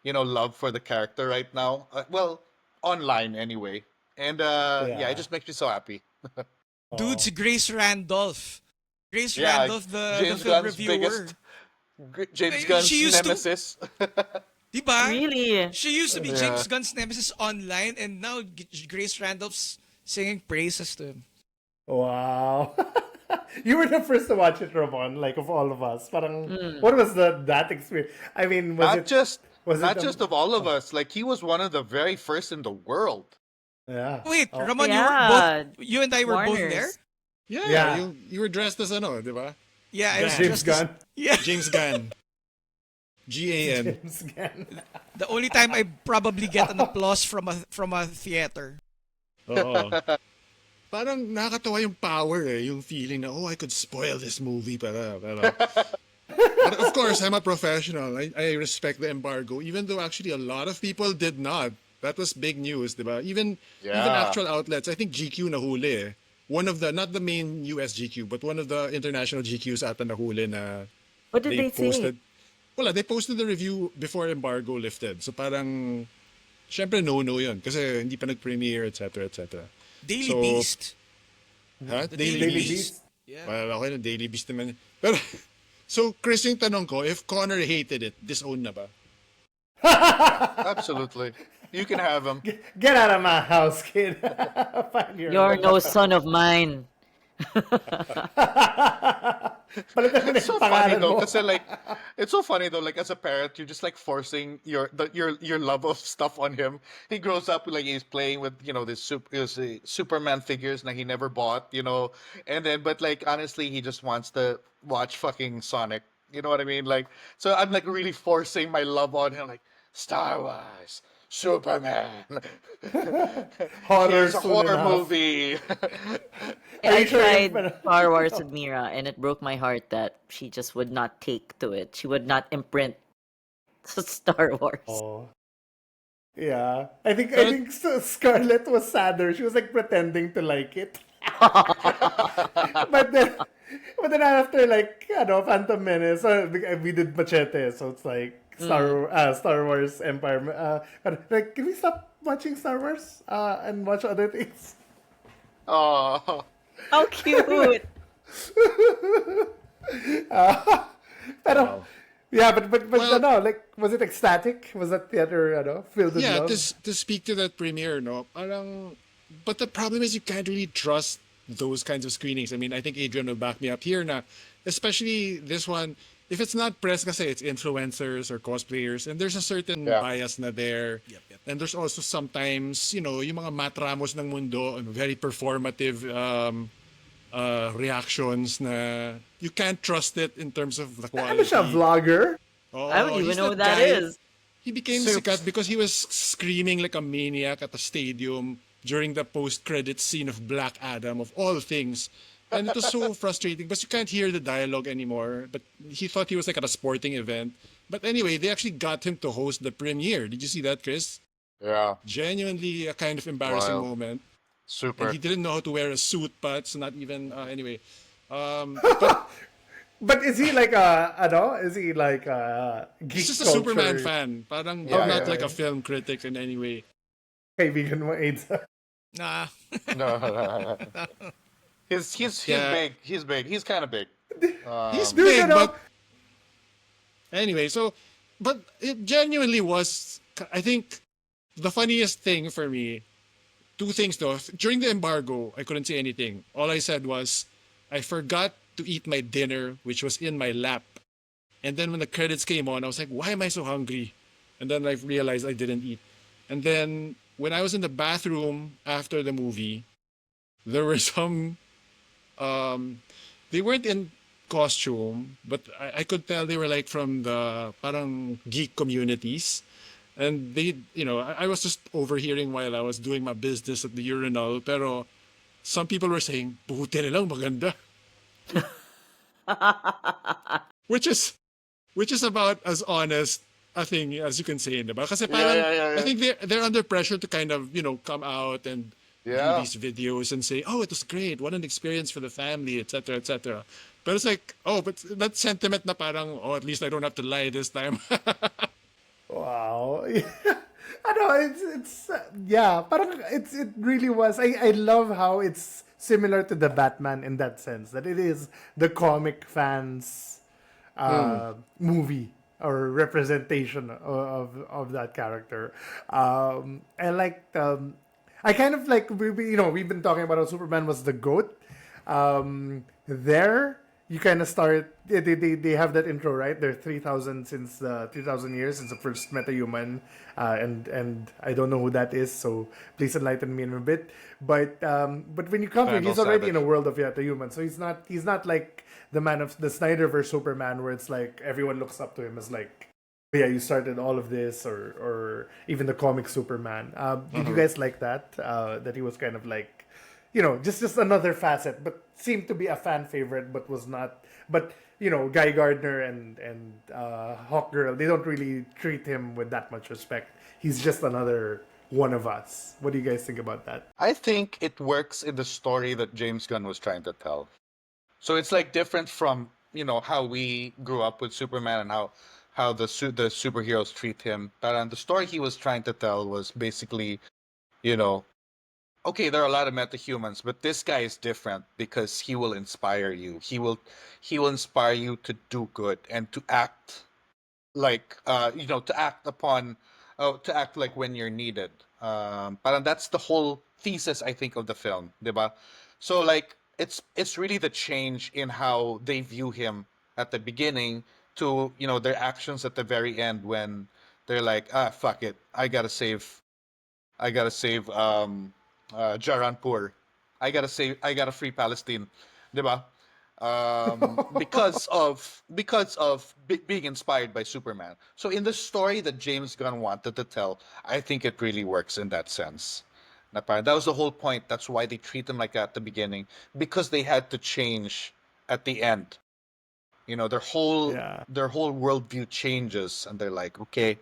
S4: love for the character right now. Well, online anyway, and yeah, it
S1: Yeah.
S4: just makes me so happy.
S5: Dude's
S1: Oh.
S5: Grace Randolph. Grace
S4: Yeah,
S5: Randolph, the
S4: James
S5: film
S4: Gunn's
S5: reviewer.
S4: James Gunn's
S5: She used to,
S4: nemesis.
S5: diba?
S2: Really?
S5: She used to be
S4: Yeah.
S5: James Gunn's nemesis online, and now Grace Randolph's singing praises to him.
S1: Wow. You were the first to watch it, Ramon, like of all of us. Parang, what was that experience? I mean,
S4: Not just
S1: was it
S4: not just of all of us. Like he was one of the very first in the world.
S1: yeah.
S5: Wait,
S1: Oh,
S5: Ramon,
S2: Yeah.
S5: you and I were both there?
S2: Warners.
S3: Yeah,
S1: Yeah.
S3: you were dressed as ano, di ba?
S5: Yeah, I was
S1: James
S5: dressed as-
S1: Gunn.
S5: Yeah,
S3: James Gunn. GAN.
S1: James Gunn.
S5: the only time I probably get an applause from a theater.
S3: Oo. Parang nakakatawa yung power yung feeling na, oh, I could spoil this movie pero. But of course, I'm a professional. I respect the embargo, even though actually a lot of people did not. That was big news, diba? Even
S4: Yeah.
S3: actual outlets. I think GQ nahuli eh. One of the, not the main US GQ, but one of the international GQs ata nahuli na
S2: What did they say?
S3: posted. Wala, they posted the review before embargo lifted. So parang, syempre no yun. Kasi hindi pa nag-premiere, etc.
S5: Daily
S3: So-
S5: Beast.
S3: Ha?
S5: The
S3: Daily
S1: Daily
S3: Beast.
S1: Beast.
S5: Yeah.
S3: Well, okay na, Daily Beast naman. Pero, so, Chris, yung tanong ko, if Connor hated it, disown na ba?
S4: Absolutely, you can have him.
S1: Get out of my house, kid. Find your
S2: You're no son of mine.
S1: Palitan mo na
S4: It's so
S1: yung
S4: funny
S1: pangalan
S4: though,
S1: mo.
S4: kasi like, it's so funny though. Like as a parent, you're just like forcing your love of stuff on him. He grows up like he's playing with this Superman figures that he never bought, and then but like honestly, he just wants to watch fucking Sonic. You know what I mean? Like, so I'm like really forcing my love on him, like Star Wars, Superman.
S1: Horror
S4: Here's a
S1: soon
S4: horror
S1: enough.
S4: movie.
S1: Are
S2: I
S1: you sure
S2: tried
S1: you're-
S2: Star Wars with Mira, and it broke my heart that she just would not take to it. She would not imprint Star Wars.
S1: Oh. Yeah. I think Scarlett was sadder. She was like pretending to like it. but then after like Phantom Menace, we did Machete, so it's like Star Wars Empire. Like, can we stop watching Star Wars and watch other things?
S4: Oh,
S2: How cute!
S1: Pero Yeah, but
S3: Well,
S1: no, like, was it ecstatic? Was that theater, filled with
S3: yeah,
S1: love?
S3: to speak to that premiere, no, parang, but the problem is you can't really trust those kinds of screenings. I mean, I think Adrian will back me up here na, especially this one. If it's not press kasi it's influencers or cosplayers, and there's a certain
S4: Yeah.
S3: bias na there.
S5: Yep, yep.
S3: And there's also sometimes, yung mga matramos ng mundo, very performative reactions na you can't trust it in terms of the
S1: Ano siya,
S3: quality.
S1: vlogger?
S2: I don't
S3: Oh,
S2: even
S3: he's
S2: know who
S3: that
S2: that
S3: guy.
S2: is.
S3: He became
S4: Soups.
S3: sikat because he was screaming like a maniac at the stadium during the post-credit scene of Black Adam, of all things. And it was so frustrating because you can't hear the dialogue anymore. But he thought he was like at a sporting event. But anyway, they actually got him to host the premiere. Did you see that, Chris?
S4: Yeah.
S3: Genuinely a kind of embarrassing
S4: Wild.
S3: moment. And
S4: Super.
S3: he didn't know how to wear a suit, but it's not even, anyway. But
S1: But is he like is he like
S3: he's
S1: geek
S3: just a Superman
S1: culture
S3: fan. Parang
S4: Yeah,
S3: not
S4: yeah,
S3: like a
S1: yeah.
S3: film critic in any way.
S1: kaibigan mo, AIDS?
S5: Nah.
S4: No. He's
S3: Yeah,
S4: big. He's big. He's kind of big.
S3: he's
S1: Dude,
S3: big, but anyway, so, but it genuinely was, I think, the funniest thing for me, two things though. During the embargo, I couldn't say anything. All I said was, I forgot to eat my dinner, which was in my lap. And then when the credits came on, I was like, why am I so hungry? And then I realized I didn't eat. And then when I was in the bathroom after the movie, there were some, um, they weren't in costume, but I could tell they were like from the parang geek communities. And they, I was just overhearing while I was doing my business at the urinal. Pero some people were saying, buti na lang maganda. Which is which is about as honest a thing as you can say, diba? Kasi
S4: Yeah,
S3: parang
S4: yeah, yeah,
S3: I
S4: yeah.
S3: think they're under pressure to kind of, come out and do
S4: Yeah.
S3: these videos and say, "Oh, it was great. What an experience for the family, etc., etc." But it's like, oh, but that sentiment na parang, oh, at least I don't have to lie this time.
S1: Wow. I know yeah, parang it really was. I love how it's similar to the Batman in that sense that it is the comic fans movie or representation of that character. And like I kind of like we've been talking about how Superman was the GOAT. There you kind of start they have that intro, right? They're 3,000 since 3,000 years since the first meta-human, and I don't know who that is, so please enlighten me in a bit. But when you come to it,
S4: Vandal
S1: he's already in a
S4: Savage.
S1: world of meta-human, so he's not like the man of the Snyderverse Superman, where it's like everyone looks up to him as like, yeah, you started all of this, or even the comic Superman. Did you guys like that? That he was kind of like, just another facet, but seemed to be a fan favorite, but was not. But Guy Gardner and Hawkgirl, they don't really treat him with that much respect. He's just another one of us. What do you guys think about that?
S4: I think it works in the story that James Gunn was trying to tell. So it's like different from how we grew up with Superman and how the superheroes treat him. But the story he was trying to tell was basically, you know, okay, there are a lot of metahumans, but this guy is different because he will inspire you. He will inspire you to do good and to act like to act like when you're needed. Parang that's the whole thesis I think of the film, diba? So like it's really the change in how they view him at the beginning to their actions at the very end when they're like, fuck it, I gotta save Jaranpur. I gotta free Palestine, diba? Because of being inspired by Superman. So in the story that James Gunn wanted to tell, I think it really works in that sense. Na parang that was the whole point. That's why they treat him like that at the beginning because they had to change at the end. Their whole
S1: Yeah,
S4: their whole worldview changes, and they're like, okay,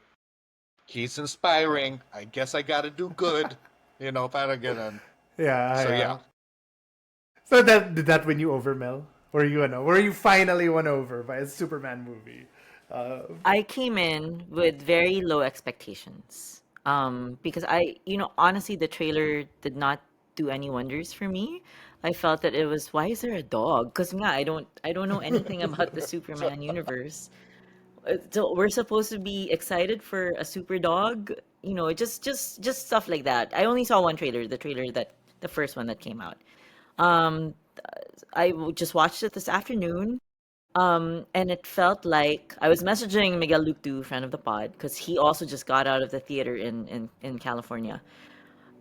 S4: he's inspiring. I guess I gotta do good. Parang ganun.
S1: yeah,
S4: So
S1: yeah.
S4: yeah.
S1: So did that win you over, Mel? Were you finally won over by a Superman movie?
S2: I came in with very low expectations. Because honestly, the trailer did not do any wonders for me. I felt that it was, why is there a dog? Because I don't know anything about the
S4: So
S2: Superman universe. So we're supposed to be excited for a super dog, just stuff like that. I only saw one trailer, the first one that came out. Um, just watched it this afternoon. And it felt like I was messaging Miguel Luctu, friend of the pod, because he also just got out of the theater in California.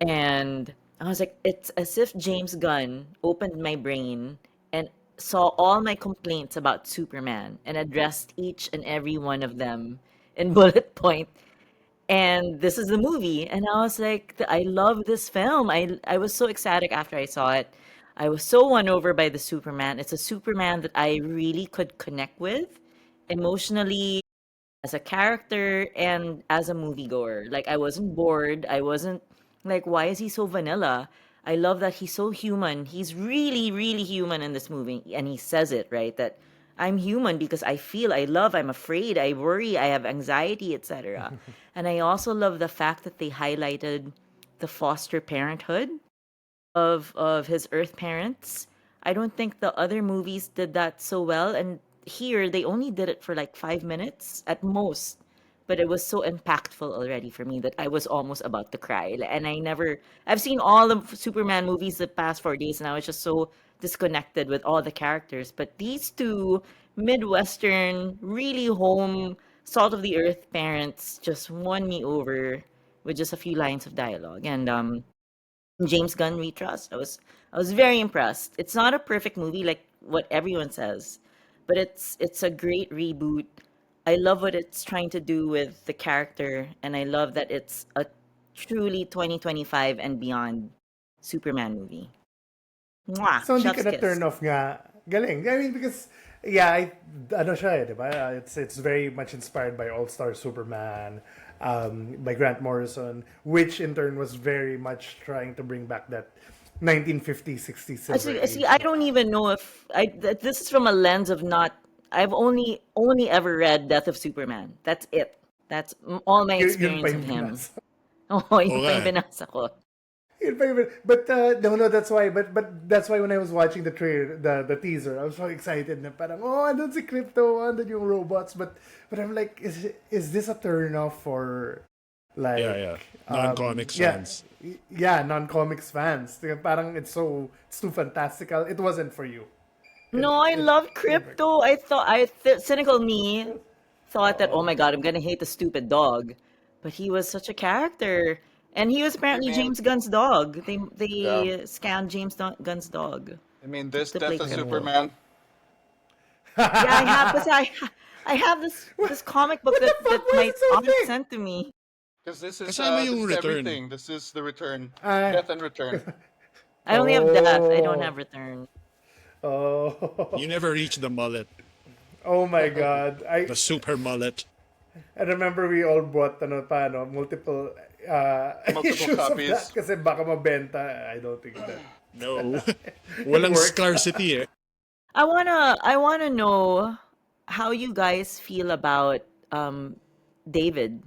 S2: And I was like, it's as if James Gunn opened my brain and saw all my complaints about Superman and addressed each and every one of them in bullet point. And this is the movie. And I was like, I love this film. I was so ecstatic after I saw it. I was so won over by the Superman. It's a Superman that I really could connect with emotionally, as a character and as a moviegoer. Like, I wasn't bored. I wasn't like, why is he so vanilla? I love that he's so human. He's really, really human in this movie. And he says it, right? That I'm human because I feel, I love, I'm afraid, I worry, I have anxiety, etc. And I also love the fact that they highlighted the foster parenthood of his Earth parents. I don't think the other movies did that so well, and here they only did it for like 5 minutes at most. But it was so impactful already for me that I was almost about to cry. And I've seen all the Superman movies the past 4 days, and I was just so disconnected with all the characters. But these two Midwestern, really home, salt of the earth parents just won me over with just a few lines of dialogue. And James Gunn we trust. I was very impressed. It's not a perfect movie like what everyone says, but it's a great reboot. I love what it's trying to do with the character, and I love that it's a truly 2025 and beyond Superman movie. Mwah!
S1: So hindi ka
S2: Chef's
S1: na
S2: kiss.
S1: turn off nga. Galing. I mean, because, yeah, ano siya, di ba? It's very much inspired by All-Star Superman, by Grant Morrison, which in turn was very much trying to bring back that 1950s, 60s silver
S2: See,
S1: age.
S2: I don't even know if this is from a lens of not. I've only ever read Death of Superman. That's it. That's all my
S1: Yun pa
S2: experience
S1: yung
S2: with him.
S1: binasa.
S2: Oh, yun
S3: Oo
S2: pa
S3: nga
S2: yung
S3: eh.
S2: binasa ko.
S1: But no, that's why. But that's why when I was watching the trailer, the teaser, I was so excited. Na parang andun si Krypto, andun yung robots. But I'm like, is this a turn off for like
S3: Yeah, yeah. Non-comics
S1: yeah,
S3: fans.
S1: yeah, non-comics fans? Parang it's too fantastical. It wasn't for you.
S2: No, I
S1: It
S2: loved
S1: never.
S2: Crypto. Cynical me thought that, oh my God, I'm gonna hate the stupid dog, but he was such a character, and he was
S4: I
S2: apparently
S4: mean,
S2: James Gunn's dog. They
S4: yeah.
S2: they scanned Gunn's dog
S4: I mean, this
S2: to play
S4: Death of
S2: Crypto.
S4: Superman.
S2: Yeah, I have because I have this comic book
S1: What the
S2: that
S1: fuck? Why is
S2: my
S1: it so
S2: aunt
S1: thick?
S2: sent to me.
S4: Because
S3: Kasama
S4: this
S3: yung
S4: is
S3: return.
S4: everything. This is the return.
S1: Uh,
S4: Death and return.
S2: I only have Death. I don't
S1: oh,
S2: have Return.
S3: You
S1: oh,
S3: never reach the mullet.
S1: oh my God!
S3: The super mullet.
S1: I remember we all bought multiple
S4: Multiple
S1: issues of that
S4: copies.
S1: kasi baka mabenta. I don't think that
S3: No.
S1: it
S3: Walang
S1: works.
S3: scarcity eh.
S2: I wanna know how you guys feel about David.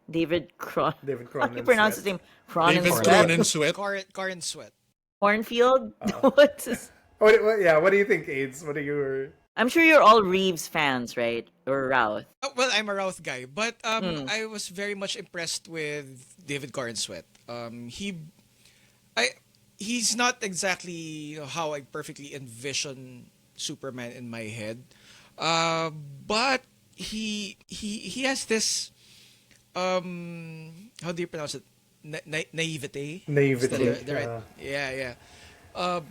S2: David Cron.
S1: David
S2: How do you
S1: Cronin
S2: pronounce his
S1: sweat.
S2: name? Cron and
S3: David
S2: Sweat.
S3: Cronin sweat.
S5: Current sweat.
S2: Cornfield? What's his...
S1: Yeah, what do you think, AIDS? What are your...
S2: I'm sure you're all Reeves fans, right? Or Routh.
S5: Well, I'm a Routh guy, but
S2: Hmm.
S5: I was very much impressed with David Sweat. I he's not exactly how I perfectly envision Superman in my head, but he has this how do you pronounce it? Naivete. Is that
S1: Naivety.
S5: the right? Yeah, yeah. Uh,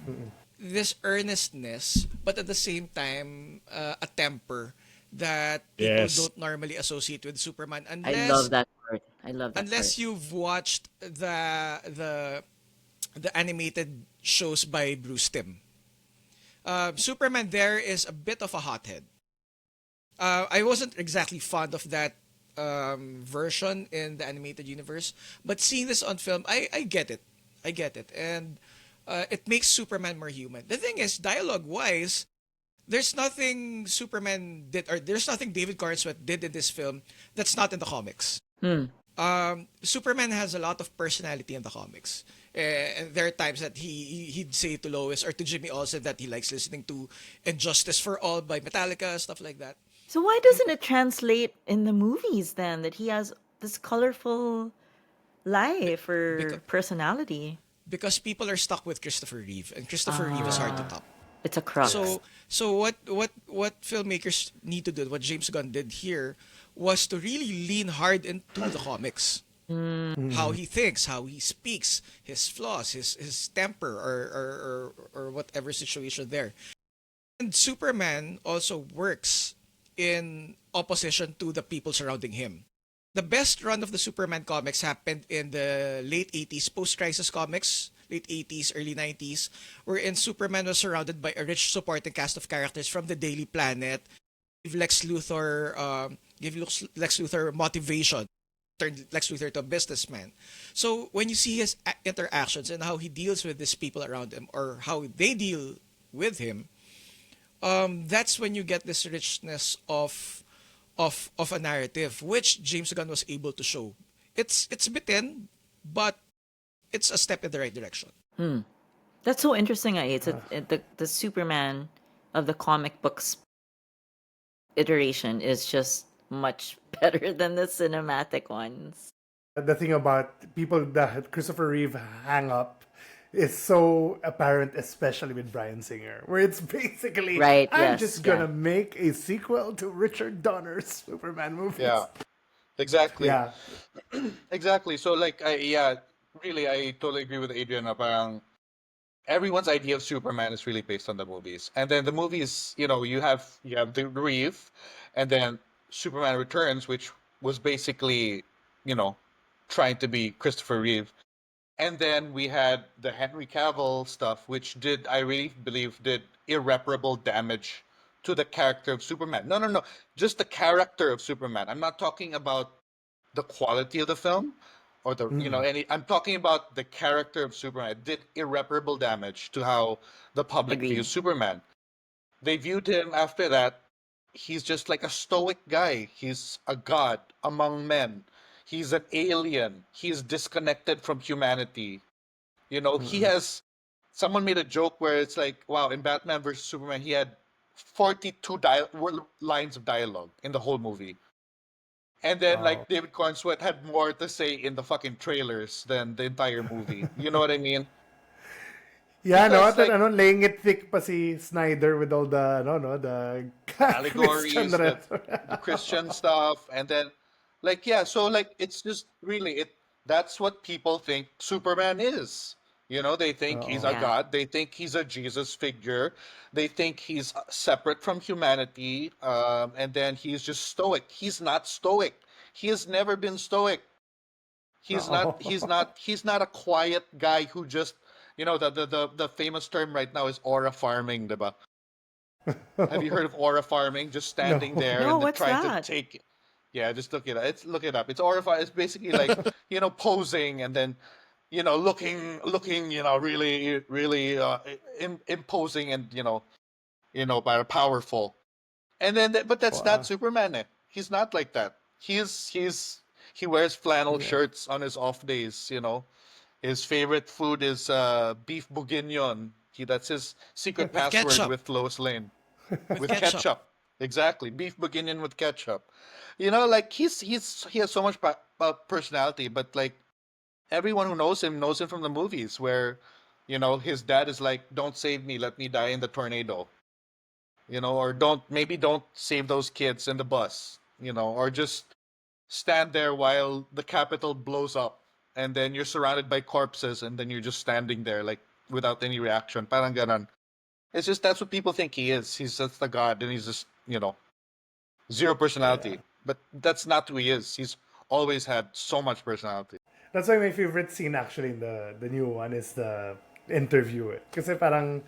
S5: this earnestness, but at the same time, a temper that people
S3: Yes.
S5: don't normally associate with Superman
S2: I love that part. I love that part.
S5: unless you've watched the animated shows by Bruce Timm. Superman there is a bit of a hothead. I wasn't exactly fond of that version in the animated universe, but seeing this on film, I get it. I get it. And it makes Superman more human. The thing is, dialogue wise, there's nothing Superman did, or there's nothing David Sweat did in this film that's not in the comics.
S2: Hmm.
S5: Superman has a lot of personality in the comics. And there are times that he'd say to Lois or to Jimmy Olsen that he likes listening to "Injustice for All" by Metallica, stuff like that.
S2: So why doesn't it translate in the movies then that he has this colorful life
S5: because
S2: or personality?
S5: because people are stuck with Christopher Reeve, and Christopher Reeve is hard to
S1: Yeah.
S5: top.
S2: It's a
S1: Yeah.
S2: crux.
S5: So what filmmakers need to do, what James Gunn did here, was to really lean hard into the comics. How
S1: Mm.
S5: he thinks, how he speaks, his flaws, his temper, or whatever situation there. And Superman also works in opposition to the people surrounding him. The best run of the Superman comics happened in the late 80s, post-crisis comics, late 80s, early 90s, wherein Superman was surrounded by a rich supporting cast of characters from the Daily Planet, give Lex Luthor motivation, turned Lex Luthor to a businessman. So when you see his interactions and how he deals with these people around him, or how they deal with him, that's when you get this richness of a narrative, which James Gunn was able to show. It's bitten, but it's a step in the right direction.
S2: That's so interesting. It's
S1: Uh,
S2: the Superman of the comic books iteration is just much better than the cinematic ones.
S1: the thing about people that Christopher Reeve hang up is so apparent, especially with Bryan Singer, where it's basically,
S2: Right,
S1: I'm
S2: yes,
S1: just
S2: yeah.
S1: gonna make a sequel to Richard Donner's Superman movies.
S4: Yeah, exactly.
S1: Yeah.
S4: Exactly. So like yeah, really I totally agree with Adrian na parang everyone's idea of Superman is really based on the movies. And then the movies, you have the Reeve and then Superman Returns, which was basically, you know, trying to be Christopher Reeve. And then we had the Henry Cavill stuff, which did, I really believe, did irreparable damage to the character of Superman. No, no, no. Just the character of Superman. I'm not talking about the quality of the film or
S1: Mm.
S4: I'm talking about the character of Superman. It did irreparable damage to how the public views
S2: Agree.
S4: Superman. They viewed him after that, he's just like a stoic guy. He's a god among men. He's an alien. He's disconnected from humanity. He
S1: Mm-mm.
S4: has someone made a joke where it's like, wow, in Batman versus Superman, he had 42 lines of dialogue in the whole movie. And then
S1: Wow.
S4: like David Cornsweet had more to say in the fucking trailers than the entire movie. You know what I mean?
S1: Yeah, no,
S4: Because
S1: at
S4: like
S1: ano, laying it thick pa si Snyder with all the, no, the Christian
S4: allegories, the
S1: rhetoric.
S4: Christian stuff, and then like yeah, so like it's just really that's what people think Superman is. They think he's
S1: Oo.
S4: a
S2: Yeah.
S4: god, they think he's a Jesus figure, they think he's separate from humanity, and then he's just stoic. He's not stoic. He has never been stoic. He's
S1: Oo.
S4: not he's not a quiet guy who just the famous term right now is aura farming, diba? Have you heard of aura farming? Just standing
S1: No.
S4: there
S2: No,
S4: and then
S2: what's
S4: trying to
S2: that?
S4: take. Yeah, just look it up. Look it up. It's aura. It's basically like posing and then looking really really imposing and powerful. And then but that's not
S1: Wow.
S4: Superman. He's not like that. He wears flannel
S1: Yeah.
S4: shirts on his off days. His favorite food is beef bourguignon. That's his secret
S5: With
S4: password
S5: ketchup,
S4: with Lois Lane.
S5: with
S4: With
S5: ketchup.
S4: ketchup. Exactly. Beef bourguignon with ketchup. Like he has so much personality, but like everyone who knows him from the movies where his dad is like, "Don't save me, let me die in the tornado." Or don't save those kids in the bus, or just stand there while the Capitol blows up and then you're surrounded by corpses and then you're just standing there like without any reaction. Parang ganon. It's just that's what people think he is. He's just a god and he's just, zero
S1: Yeah.
S4: personality. But that's not who he is. He's always had so much personality.
S1: That's why my favorite scene actually in the new one is the interview. Kasi parang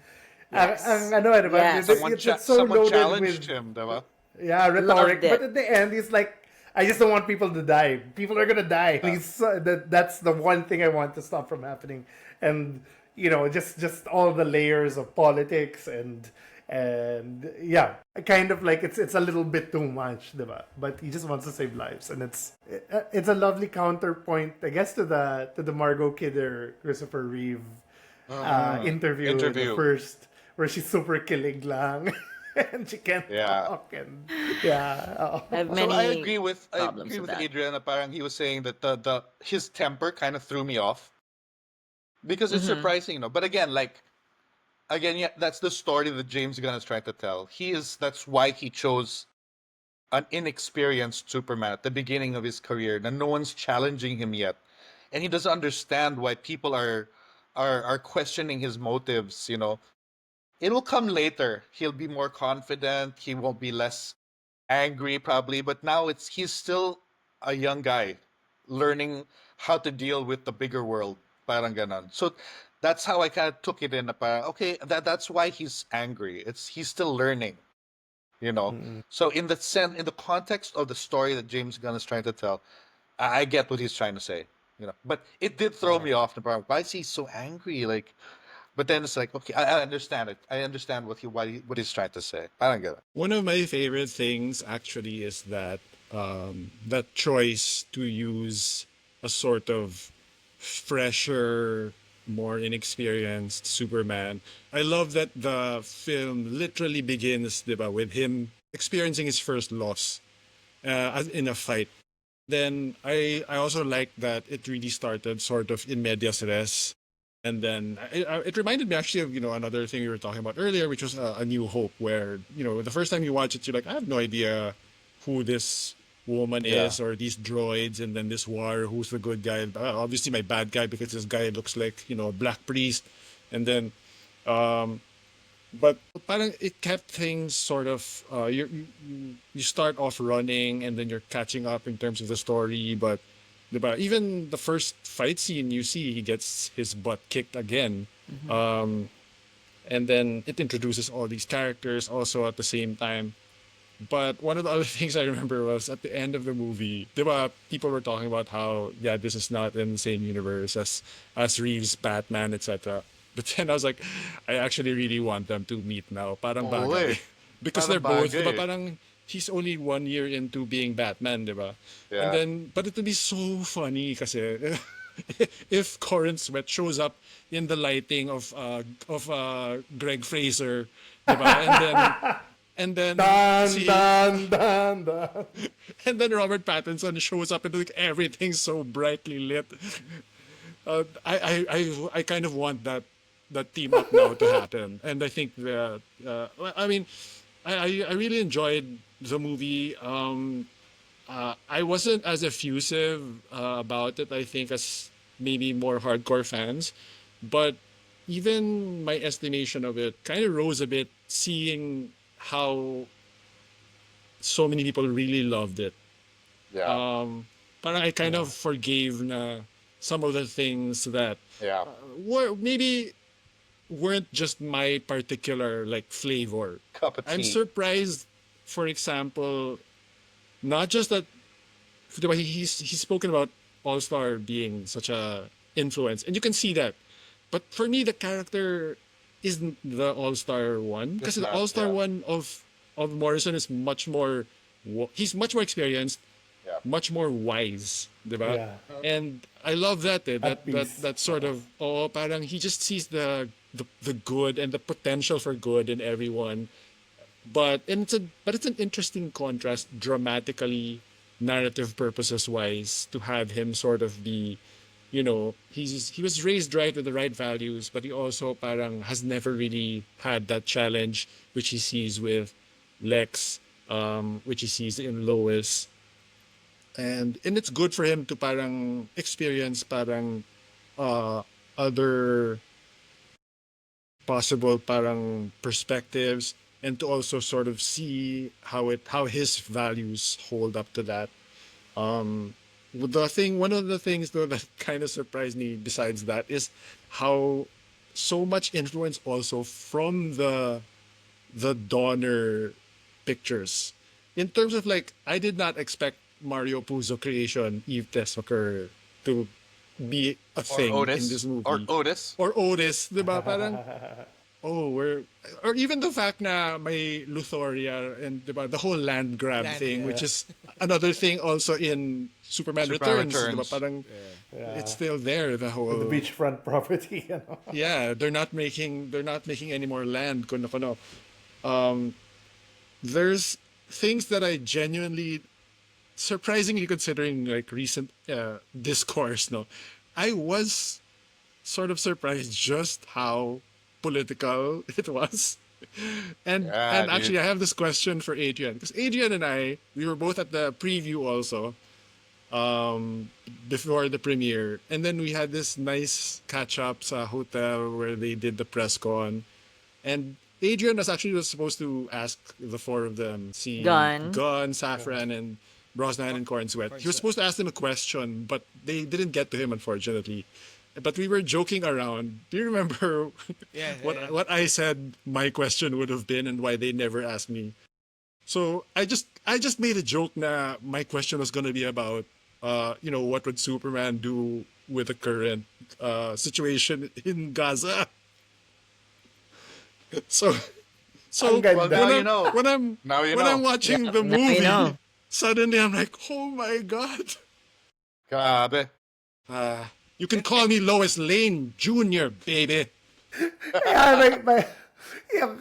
S1: ang
S2: Yes.
S1: ano, diba?
S2: Yes.
S1: It's so
S4: Someone
S1: loaded with,
S4: challenged him, diba?
S1: yeah,
S2: Loved
S1: rhetoric. But
S2: it.
S1: at the end, he's like, I just don't want people to die. People are gonna die. And
S4: Yeah.
S1: that's the one thing I want to stop from happening. And just all the layers of politics and yeah, kind of like it's a little bit too much, diba? But he just wants to save lives, and it's a lovely counterpoint, I guess, to the Margot Kidder Christopher Reeve
S4: Uh-huh.
S1: interview in the
S4: Interview.
S1: first, where she's super kilig lang. and she can't
S4: Yeah.
S1: talk, and yeah.
S2: I have
S4: So I
S2: many
S4: agree with
S2: problems with that.
S4: Adrian. Na parang he was saying that the his temper kind of threw me off because it's
S2: Mm-hmm.
S4: surprising, But again, yeah, that's the story that James Gunn is trying to tell. That's why he chose an inexperienced Superman at the beginning of his career, and no one's challenging him yet, and he doesn't understand why people are questioning his motives. It'll come later. He'll be more confident. He won't be less angry probably, but now he's still a young guy learning how to deal with the bigger world. Parang ganon. So that's how I kind of took it in. Na parang, okay, that's why he's angry. He's still learning, you know.
S1: Mm-mm.
S4: So in the context of the story that James Gunn is trying to tell, I get what he's trying to say. But it did throw me off. Na parang, why is he so angry? But then it's like, okay, I understand it. I understand what he's trying to say. I don't get it.
S3: One of my favorite things actually is that choice to use a sort of fresher, more inexperienced Superman. I love that the film literally begins, diba, with him experiencing his first loss in a fight. Then I also like that it really started sort of in medias res. And then it reminded me actually of, another thing we were talking about earlier, which was A New Hope, where, the first time you watch it, you're like, I have no idea who this woman
S4: Yeah.
S3: is or these droids, and then this war, who's the good guy. Obviously my bad guy because this guy looks like, a black priest. And then, but parang it kept things sort of, you start off running and then you're catching up in terms of the story, but diba, even the first fight scene you see, he gets his butt kicked again. Um, and then it introduces all these characters also at the same time. But one of the other things I remember was at the end of the movie, diba, people were talking about how, yeah, this is not in the same universe as Reeves, Batman, etc. But then I was like, I actually really want them to meet now. Parang
S4: Oo eh.
S3: bagay. Because they're
S4: Parang
S3: both, diba,
S4: bagay.
S3: parang he's only 1 year into being Batman, diba? And
S4: Yeah.
S3: then, but it would be so funny kasi if Corin Sweat shows up in the lighting of Greg Fraser, diba? And then
S1: Dun
S3: see
S1: dun dun dun.
S3: and then Robert Pattinson shows up and like everything's so brightly lit. I kind of want that team up now to happen, and I think that I mean, I really enjoyed the movie. I wasn't as effusive about it, I think, as maybe more hardcore fans, but even my estimation of it kind of rose a bit, seeing how so many people really loved it.
S4: Yeah.
S3: Parang I kind of forgave na some of the things that
S4: Yeah.
S3: were maybe weren't just my particular like flavor.
S4: Cup of
S3: I'm
S4: tea.
S3: surprised, for example, not just that diba, he's spoken about All Star being such a influence, and you can see that. But for me, the character isn't the All Star one, because
S4: It's
S3: the
S4: not,
S3: All Star
S4: yeah.
S3: one of Morrison is much more. He's much more experienced,
S4: Yeah.
S3: much more wise, diba?
S1: Yeah.
S3: And I love that
S1: At peace.
S3: that sort of parang he just sees the good and the potential for good in everyone. But it's an interesting contrast dramatically, narrative purposes wise, to have him sort of be, he was raised right with the right values, but he also parang has never really had that challenge which he sees with Lex, which he sees in Lois. And it's good for him to parang experience parang uh other possible parang perspectives, and to also sort of see how his values hold up to that. One of the things though that kind of surprised me besides that is how so much influence also from the Donner pictures. In terms of like, I did not expect Mario Puzo creation, Eve Tesoker, to be a
S4: Or
S3: thing in
S4: Otis.
S3: this movie.
S4: Or Otis.
S3: Or Otis, di ba? Parang, or even the fact na may Luthoria and di ba, the whole land grab
S5: Land
S3: thing,
S5: grab.
S3: which is another thing also in Superman
S4: Superman
S3: Returns, di ba?
S4: Returns.
S3: Parang
S1: Yeah.
S3: it's still there, the whole
S1: The beachfront property.
S3: yeah, they're not making any more land kuno kuno. Um there's things that I genuinely, surprisingly considering like recent discourse, no, I was sort of surprised just how political it was. And
S4: Yeah,
S3: actually,
S4: dude.
S3: I have this question for Adrian because Adrian and I, we were both at the preview also um before the premiere, and then we had this nice catch up sa hotel where they did the press con, and Adrian was supposed to ask the four of them, see
S2: Gun.
S3: Gun, Saffron, and Brosnan and Corn Sweat. He was supposed to ask them a question, but they didn't get to him, unfortunately. But we were joking around. Do you remember
S5: Yeah, yeah,
S3: what
S5: yeah.
S3: what I said my question would have been and why they never asked me? So I just made a joke na my question was gonna be about what would Superman do with the current situation in Gaza. So
S1: Ang
S3: so
S4: Well,
S1: ganda.
S4: now
S3: when
S4: you
S3: I'm
S4: know.
S3: when I'm
S4: Now you
S3: when I'm
S4: know.
S3: watching the
S2: Now you
S3: movie,
S2: know.
S3: suddenly I'm like, oh my god.
S4: Grabe.
S3: You can call me Lois Lane Jr., baby.
S1: Yeah,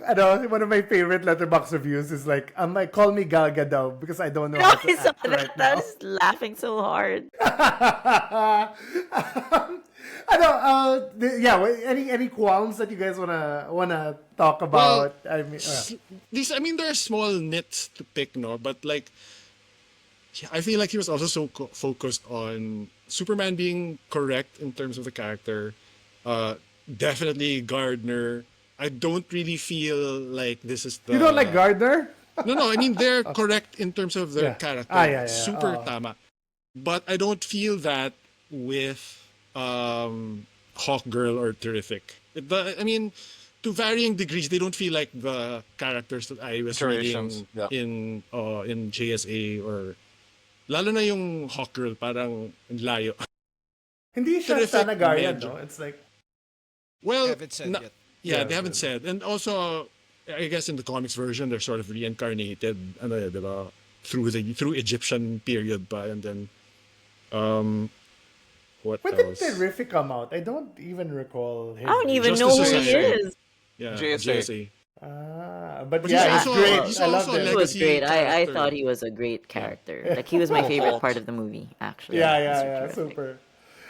S1: one of my favorite letterbox reviews is like, call me Gal Gadot because I don't know
S2: No,
S1: how to
S2: I saw
S1: act right
S2: that. I
S1: now.
S2: was laughing so hard.
S1: Yeah. Any qualms that you guys wanna talk
S3: Well,
S1: about? I mean,
S3: there are small nits to pick, no, but like I feel like he was also so focused on Superman being correct in terms of the character. Uh, Definitely Gardner. I don't really feel like this is
S1: you don't like
S3: the
S1: Gardner?
S3: no. I mean, they're correct in terms of their
S1: Yeah. Ah,
S3: character.
S1: yeah, yeah.
S3: Super
S1: Oh.
S3: tama. But I don't feel that with Hawkgirl or Terrific. To varying degrees, they don't feel like the characters that I was
S4: Iterations.
S3: reading
S4: Yeah.
S3: in JSA, or lalo na yung Hawkgirl, parang ang layo.
S1: Hindi siya
S3: Terrific,
S1: Sanagarian,
S3: medyo.
S1: no? It's like,
S3: Well,
S5: Haven't said
S3: na-
S5: yet.
S3: yeah,
S1: Yeah,
S3: they haven't
S1: yeah.
S3: said. And also, I guess in the comics version, they're sort of reincarnated, diba? Through Egyptian period pa, and then what
S1: when did
S3: else?
S1: Terrific come out? I don't even recall his
S2: I don't even
S1: name.
S3: Justice
S2: know who he
S3: Society.
S2: is.
S3: Yeah,
S4: JSA.
S3: JSA.
S1: But
S3: But
S1: yeah, he's
S3: he's also
S1: great.
S3: he's
S1: I love
S3: also a
S1: him.
S2: He was
S3: legacy
S2: great. I
S3: character.
S2: thought he was a great
S3: Yeah.
S2: character. Like he was my favorite
S4: Halt.
S2: part of the movie, actually.
S1: Yeah,
S2: He was
S1: yeah,
S2: terrific.
S1: super.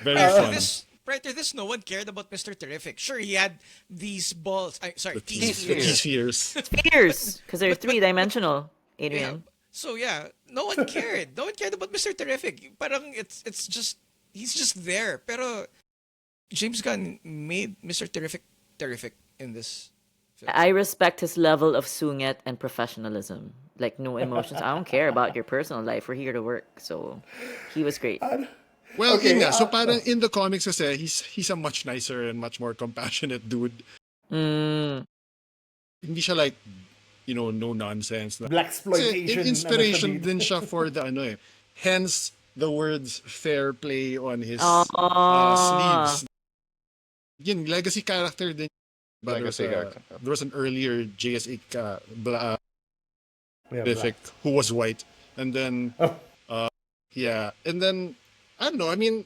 S3: Very
S5: Prior to
S3: fun.
S5: prior to this, no one cared about Mr. Terrific. Sure, he had these balls. Sorry,
S3: The
S5: these
S3: T
S4: Spheres.
S3: spheres.
S2: Spheres, because they're three-dimensional,
S5: Yeah.
S2: Adrian.
S5: So yeah, no one cared. No one cared about Mr. Terrific. Parang it's just he's just there. Pero James Gunn made Mr. Terrific in this film.
S2: I respect his level of sungit and professionalism. Like no emotions. I don't care about your personal life. We're here to work. So he was great.
S3: Well,
S1: Okay,
S3: yun nga. So parang in the comics kasi, he's a much nicer and much more compassionate dude.
S2: Mm.
S3: Hindi siya like, no nonsense.
S1: Black
S3: Kasi
S1: exploitation.
S3: inspiration din siya for the hence the words fair play on his
S2: Oh.
S3: sleeves. Yun, legacy character din. But
S4: Legacy character.
S3: there was an earlier JSA
S1: Yeah,
S3: Terrific who was white. And then,
S1: Oh.
S3: yeah. And then, I don't know. I mean,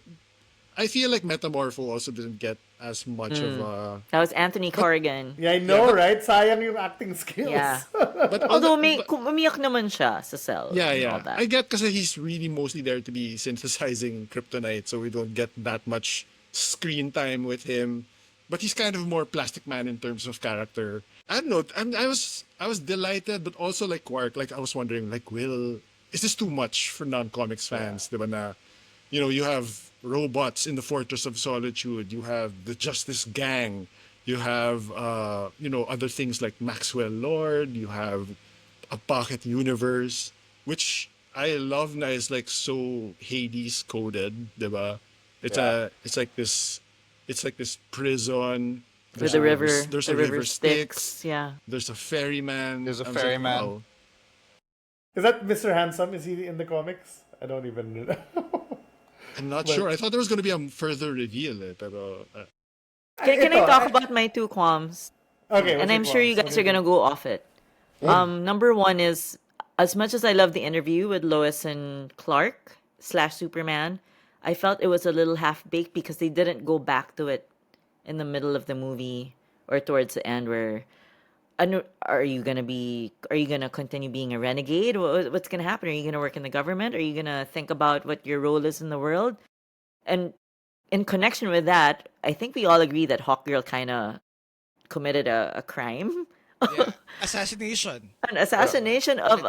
S3: I feel like Metamorpho also didn't get as much of a...
S2: That was Anthony Corrigan.
S1: Yeah, I know, right? Sayang yung acting skills.
S2: Yeah.
S3: But
S2: Although umiyak naman siya sa cell.
S3: Yeah,
S2: and
S3: yeah.
S2: all that.
S3: I get because he's really mostly there to be synthesizing kryptonite, so we don't get that much screen time with him. But he's kind of more Plastic Man in terms of character. I don't know. I was delighted, but also like Quark, like I was wondering, like, is this too much for non-comics fans? Diba na, you have robots in the Fortress of Solitude. You have the Justice Gang. You have other things like Maxwell Lord. You have a pocket universe, which I love na is like so Hades coded, diba? It's like this prison.
S2: With the river.
S3: There's
S2: the
S3: a river Styx.
S2: Yeah.
S3: There's a ferryman.
S4: There's a
S3: I was like,
S4: ferryman.
S3: wow.
S1: Is that Mr. Handsome? Is he in the comics? I don't even know.
S3: I'm not
S1: But-
S3: sure. I thought there was going to be a further reveal. Pero,
S2: Can I
S1: Ito,
S2: talk about my two qualms?
S1: Okay,
S2: And
S1: what's
S2: I'm
S1: your
S2: sure you
S1: qualms?
S2: guys are gonna go off it. Number one is, as much as I love the interview with Lois and Clark / Superman, I felt it was a little half baked because they didn't go back to it in the middle of the movie or towards the end where are you gonna be? Are you gonna continue being a renegade? What's gonna happen? Are you gonna work in the government? Are you gonna think about what your role is in the world? And in connection with that, I think we all agree that Hawkgirl kind of committed a crime,
S5: Yeah. Assassination.
S2: an
S4: Yeah.
S2: assassination of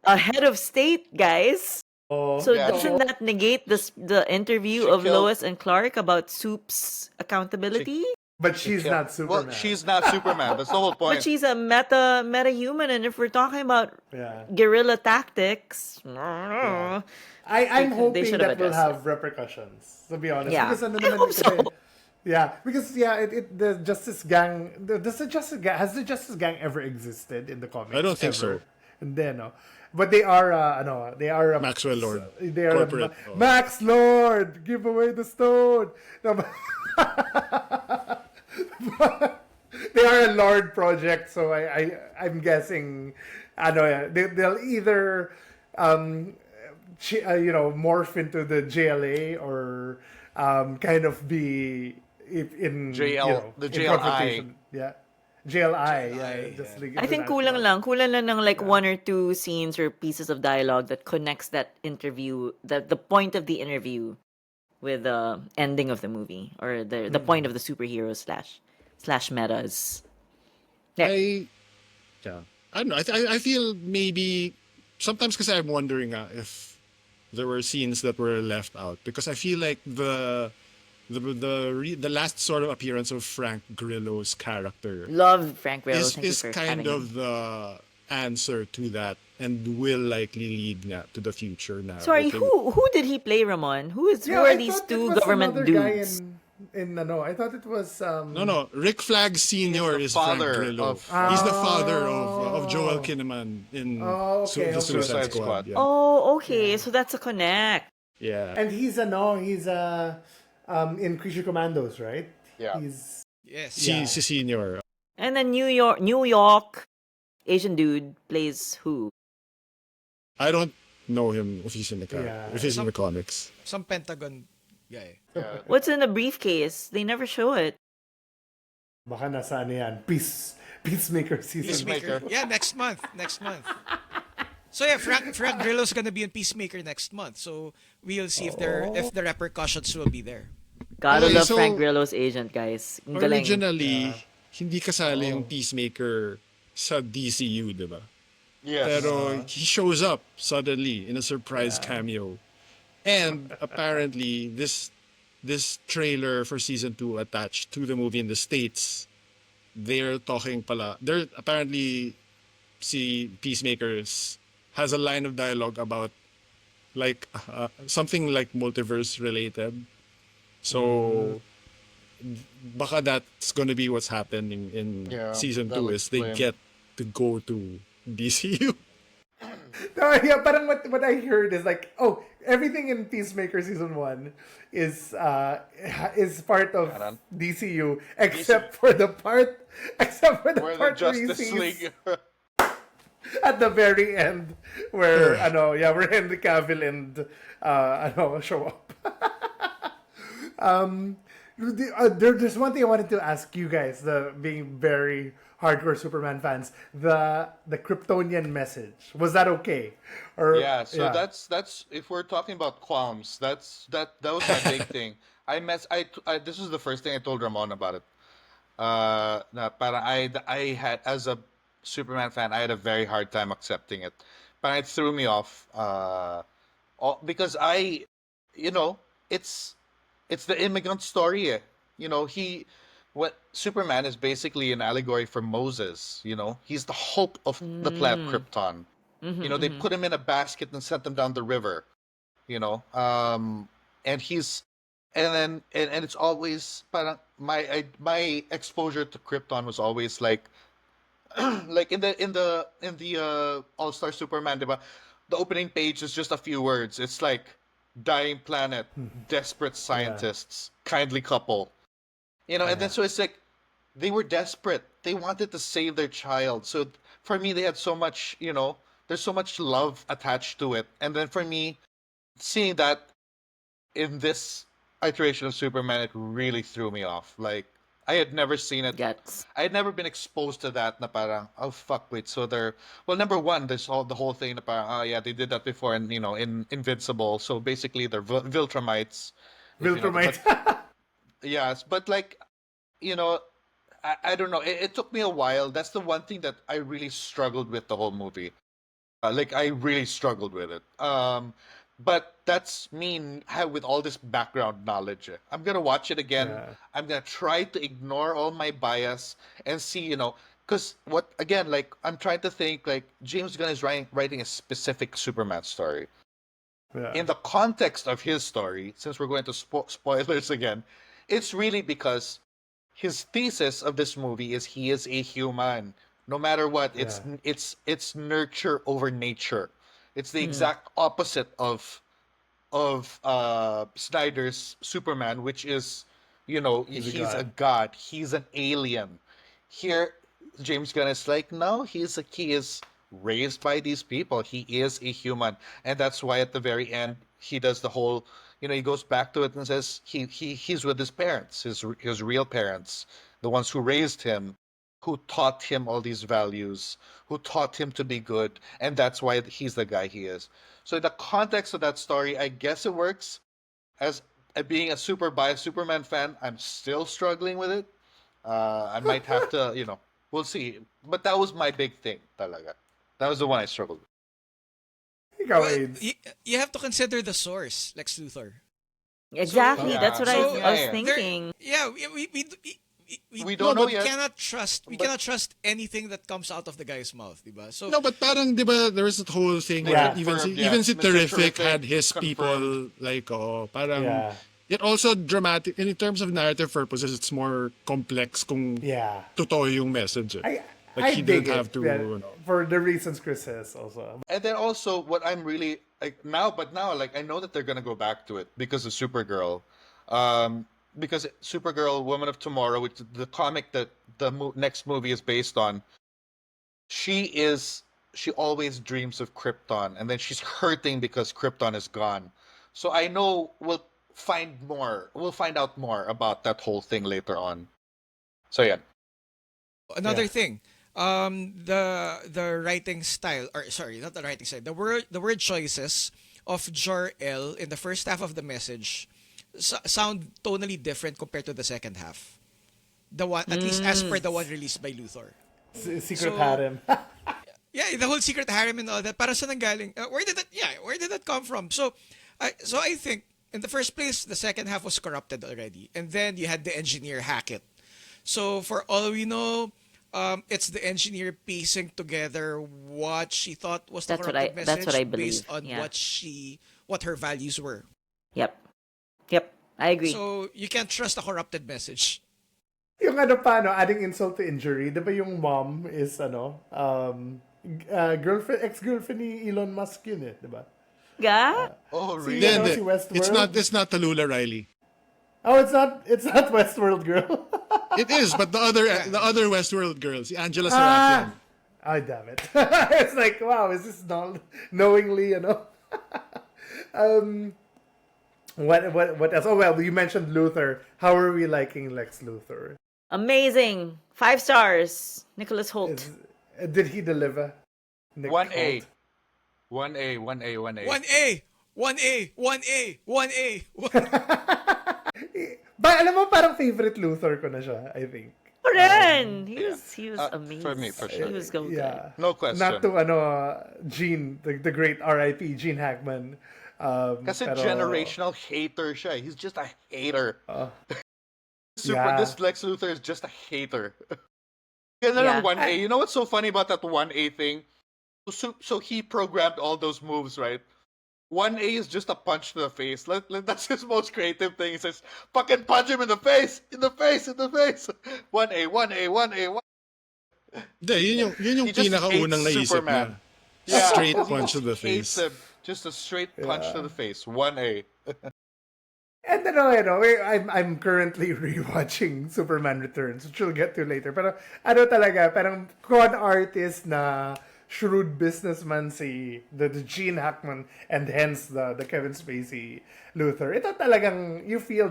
S2: a head of state, guys.
S1: Oh,
S2: So
S4: Yeah,
S2: doesn't that negate the interview
S4: she
S2: of
S4: killed
S2: Lois and Clark about Soup's
S4: she
S2: accountability?
S1: but
S4: she
S1: she's
S4: killed.
S1: not
S4: Well,
S1: Superman.
S4: she's not Superman. That's the whole
S2: But
S4: point.
S2: she's a meta human, and if we're talking about
S1: Yeah.
S2: guerrilla tactics,
S1: Yeah.
S2: they
S1: I'm
S2: they
S1: hoping
S2: should have
S1: that will
S2: addressed it.
S1: have repercussions, to be honest.
S2: Yeah,
S1: Because ano
S2: I
S1: naman
S2: hope
S1: kasi,
S2: so.
S1: yeah, because the Justice Gang, has the Justice Gang ever existed in the comics?
S3: I don't think
S1: ever?
S3: so.
S1: And then, no. But they are, they are
S3: Maxwell Lord.
S1: They are
S3: Corporate.
S1: Max Lord, give away the stone. No, they are a Lord project, so I'm guessing, they'll either morph into the JLA or kind of be in
S4: The
S1: in
S4: JLI.
S1: confrontation. Yeah, JLI. Yeah,
S5: JLI,
S1: just
S5: yeah.
S1: League
S2: I think
S1: International.
S2: kulang lang ng like one or two scenes or pieces of dialogue that connects that interview, the point of the interview with the ending of the movie or the point of the superhero slash metas. Yeah.
S3: Yeah. I don't know. I feel maybe sometimes because I'm wondering if there were scenes that were left out because I feel like the last sort of appearance of Frank Grillo's character
S2: Love Frank Grillo. Thank you
S3: is
S2: for
S3: kind
S2: having him.
S3: of the answer to that and will likely lead to the future now.
S2: Sorry,
S3: I think-
S2: who did he play, Ramon? Who
S1: Yeah,
S2: are
S1: I
S2: these
S1: thought it
S2: two
S1: was
S2: government
S1: another guy
S2: dudes?
S1: I thought it was
S3: No. Rick Flag Senior
S4: the
S3: is Frank
S4: father
S3: Grillo.
S4: of-
S3: He's the father of Joel Kinnaman in
S1: Oh, okay,
S3: the
S1: okay.
S3: Suicide
S4: Suicide Squad.
S3: Squad. Yeah.
S2: Oh, okay. So that's a connect.
S3: Yeah.
S1: And he's in Creature Commandos, right?
S4: Yeah.
S1: He's
S5: Yes.
S3: Si Senior.
S2: And then New York Asian dude plays who?
S3: I don't know him if he's in the
S1: Yeah.
S3: if he's in the comics.
S5: Some Pentagon guy.
S4: Yeah.
S2: What's in the briefcase? They never show it.
S1: baka nasa ano yan, Peacemaker season.
S5: Peacemaker. Yeah, next month. Next month. So yeah, Frank Grillo's gonna be in Peacemaker next month. So we'll see if the repercussions will be there.
S2: Gotta
S3: Okay,
S2: love
S3: so-
S2: Frank Grillo's agent, guys. Ang galing.
S3: Originally, hindi kasali yung Peacemaker sa DCU, di ba?
S4: Yes.
S3: Pero he shows up suddenly in a surprise cameo. And apparently, this trailer for season 2 attached to the movie in the States, they're apparently si Peacemakers has a line of dialogue about like something like multiverse related. So baka that's gonna be what's happening in
S4: Yeah,
S3: season
S4: that'll
S3: 2 is they
S4: explain.
S3: get to go to DCU.
S1: No, yeah, parang what I heard is like, oh, everything in Peacemaker season 1 is part of
S4: Karan.
S1: DCU except for the part
S4: Where the
S1: where he
S4: Justice
S1: sees
S4: League.
S1: at the very end where where Henry Cavill and show up. There's one thing I wanted to ask you guys, being very hardcore Superman fans, the Kryptonian message, was that okay? Or
S4: Yeah, so that's if we're talking about qualms, that was my big thing. This was the first thing I told Ramon about it. Na parang I had, as a Superman fan, I had a very hard time accepting it. But it threw me off. Because it's the immigrant story. What Superman is basically an allegory for Moses. He's the hope of the planet Krypton. They put him in a basket and sent him down the river. And he's and it's always parang my exposure to Krypton was always like like in the All-Star Superman, diba? The opening page is just a few words. It's like dying planet, desperate scientists, kindly couple. And then so it's like they were desperate. They wanted to save their child. So for me, they had so much, there's so much love attached to it. And then for me, seeing that in this iteration of Superman, it really threw me off. Like, I had never seen it.
S2: Gets.
S4: I had never been exposed to that na parang, oh fuck, wait, so they're, well, number one, there's all the whole thing na parang, oh yeah, they did that before and, in Invincible, so basically they're Viltrumites, if you know that,
S1: Viltrumite.
S4: but yes, but like, you know, I don't know, it took me a while. That's the one thing that I really struggled with the whole movie. Like I really struggled with it. But that's me with all this background knowledge. I'm gonna watch it again.
S1: Yeah.
S4: I'm gonna try to ignore all my bias and see, because what again? Like I'm trying to think. Like James Gunn is writing a specific Superman story.
S1: Yeah.
S4: In the context of his story, since we're going to spoilers again, it's really because his thesis of this movie is he is a human. No matter what, it's
S1: Yeah.
S4: it's nurture over nature. It's the
S2: Mm.
S4: exact opposite of Snyder's Superman, which is,
S1: He's a
S4: he's a
S1: god.
S4: god. He's an alien. Here, James Gunn is like, no, he is raised by these people. He is a human, and that's why at the very end he does the whole. He goes back to it and says he's with his parents, his real parents, the ones who raised him, who taught him all these values, who taught him to be good, and that's why he's the guy he is. So in the context of that story, I guess it works. As being a super biased Superman fan, I'm still struggling with it. I might have to, we'll see. But that was my big thing, talaga. That was the one I struggled with.
S1: Ikaw,
S5: Well,
S1: AIDS.
S5: you have to consider the source, Lex Luthor.
S2: Exactly.
S5: So,
S2: That's
S4: Yeah,
S2: what
S5: so
S2: I was
S4: yeah.
S2: thinking.
S5: yeah,
S4: We
S5: no,
S4: don't know
S5: but
S4: yet.
S5: we
S4: but-
S5: cannot trust anything that comes out of the guy's mouth, diba? So
S3: No, but parang, di ba, there was that whole thing
S1: Yeah.
S3: where even
S4: Confirmed,
S3: even
S4: yes.
S3: si
S4: Mr.
S3: Terrific
S4: Terrific
S3: had his
S4: confirmed.
S3: people, like, parang,
S1: Yeah.
S3: it also dramatic, in terms of narrative purposes, it's more complex kung
S1: Yeah.
S3: totoo yung message.
S1: I
S3: Like,
S1: I
S3: he
S1: dig
S3: didn't have
S1: it.
S3: to,
S1: Yeah, for the reasons Chris says also.
S4: And then also, what I'm really like now, like I know that they're gonna go back to it because of Supergirl, because Supergirl, Woman of Tomorrow, which is the comic that the next movie is based on, she always dreams of Krypton, and then she's hurting because Krypton is gone. So I know we'll find out more about that whole thing later on. So yeah,
S5: another
S1: Yeah.
S5: thing, the writing style, or sorry, not the writing style, the word choices of Jor-El in the first half of the message sound tonally different compared to the second half. The one, at least as per the one released by Luthor.
S1: Secret
S5: So-
S1: harem.
S5: Yeah, the whole secret harem and all that. Para saan nanggaling? Where did that come from? So I think in the first place, the second half was corrupted already, and then you had the engineer hack it. So for all we know, it's the engineer piecing together what she thought was the
S2: That's what
S5: corrupted
S2: I-
S5: message
S2: that's what I
S5: based
S2: believe,
S5: on
S2: yeah.
S5: what her values were.
S2: Yep. Yep. I agree.
S5: So you can't trust a corrupted message.
S1: Yung ano pa, no, adding insult to injury, di ba yung mom is, girlfriend, ex-girlfriend ni Elon Musk yun eh, di ba?
S2: Ga?
S4: oh
S1: See,
S4: really?
S1: ano,
S3: Hindi,
S1: si Westworld?
S3: it's not Tallulah Riley.
S1: Oh, it's not Westworld girl.
S3: It is, but the other Westworld girl, si Angela
S1: Ah!
S3: Sarafian.
S1: Oh, damn it. It's like, wow, is this knowingly, What else? Oh, well, you mentioned Luthor. How are we liking Lex Luthor?
S2: Amazing. 5 stars. Nicholas Holt.
S1: Did he deliver? Nick
S4: 1A.
S1: Holt?
S4: 1A, 1A, 1A.
S5: 1A, 1A, 1A, 1A.
S1: Ba, alam mo, parang favorite Luthor ko na siya, I think.
S2: Ren! He was
S4: Uh,
S2: amazing.
S4: for me, for sure.
S2: He was so good.
S1: Yeah.
S4: No question.
S1: Not to, Gene, the great R.I.P. Gene Hackman.
S4: Kasi
S1: Pero-
S4: generational hater siya. He's just a hater.
S1: Yeah.
S4: This Lex Luthor is just a hater. Ganda
S2: Yeah.
S4: ng 1A. You know what's so funny about that 1A thing? So he programmed all those moves, right? 1A is just a punch to the face. That's his most creative thing. He says, fucking punch him in the face! In the face! In the face! 1A, 1A, 1A, 1A.
S3: Hindi, yun yung
S4: He just
S3: pinakaunang
S4: hates
S3: naisip
S4: Superman.
S3: niya. Straight
S4: He
S3: punch to the
S4: hates
S3: face.
S4: him. Just a straight punch to the face. 1A.
S1: And then, I'm currently rewatching Superman Returns, which we'll get to later. Pero, talaga, parang con artist na shrewd businessman the Gene Hackman, and hence the Kevin Spacey Luthor. Ito talagang, you feel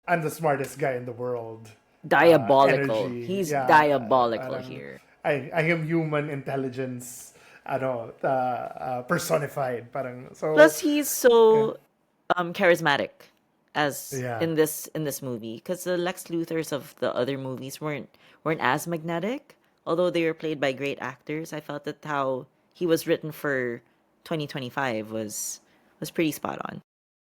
S1: I'm the smartest guy in the world.
S2: Diabolical.
S1: energy.
S2: He's
S1: Yeah,
S2: diabolical
S1: parang
S2: here.
S1: I am human intelligence, personified. Parang so
S2: Plus, he's
S1: yeah,
S2: so charismatic as
S1: yeah.
S2: in this movie, because the Lex Luthors of the other movies weren't as magnetic, although they were played by great actors. I felt that how he was written for 2025 was pretty spot on.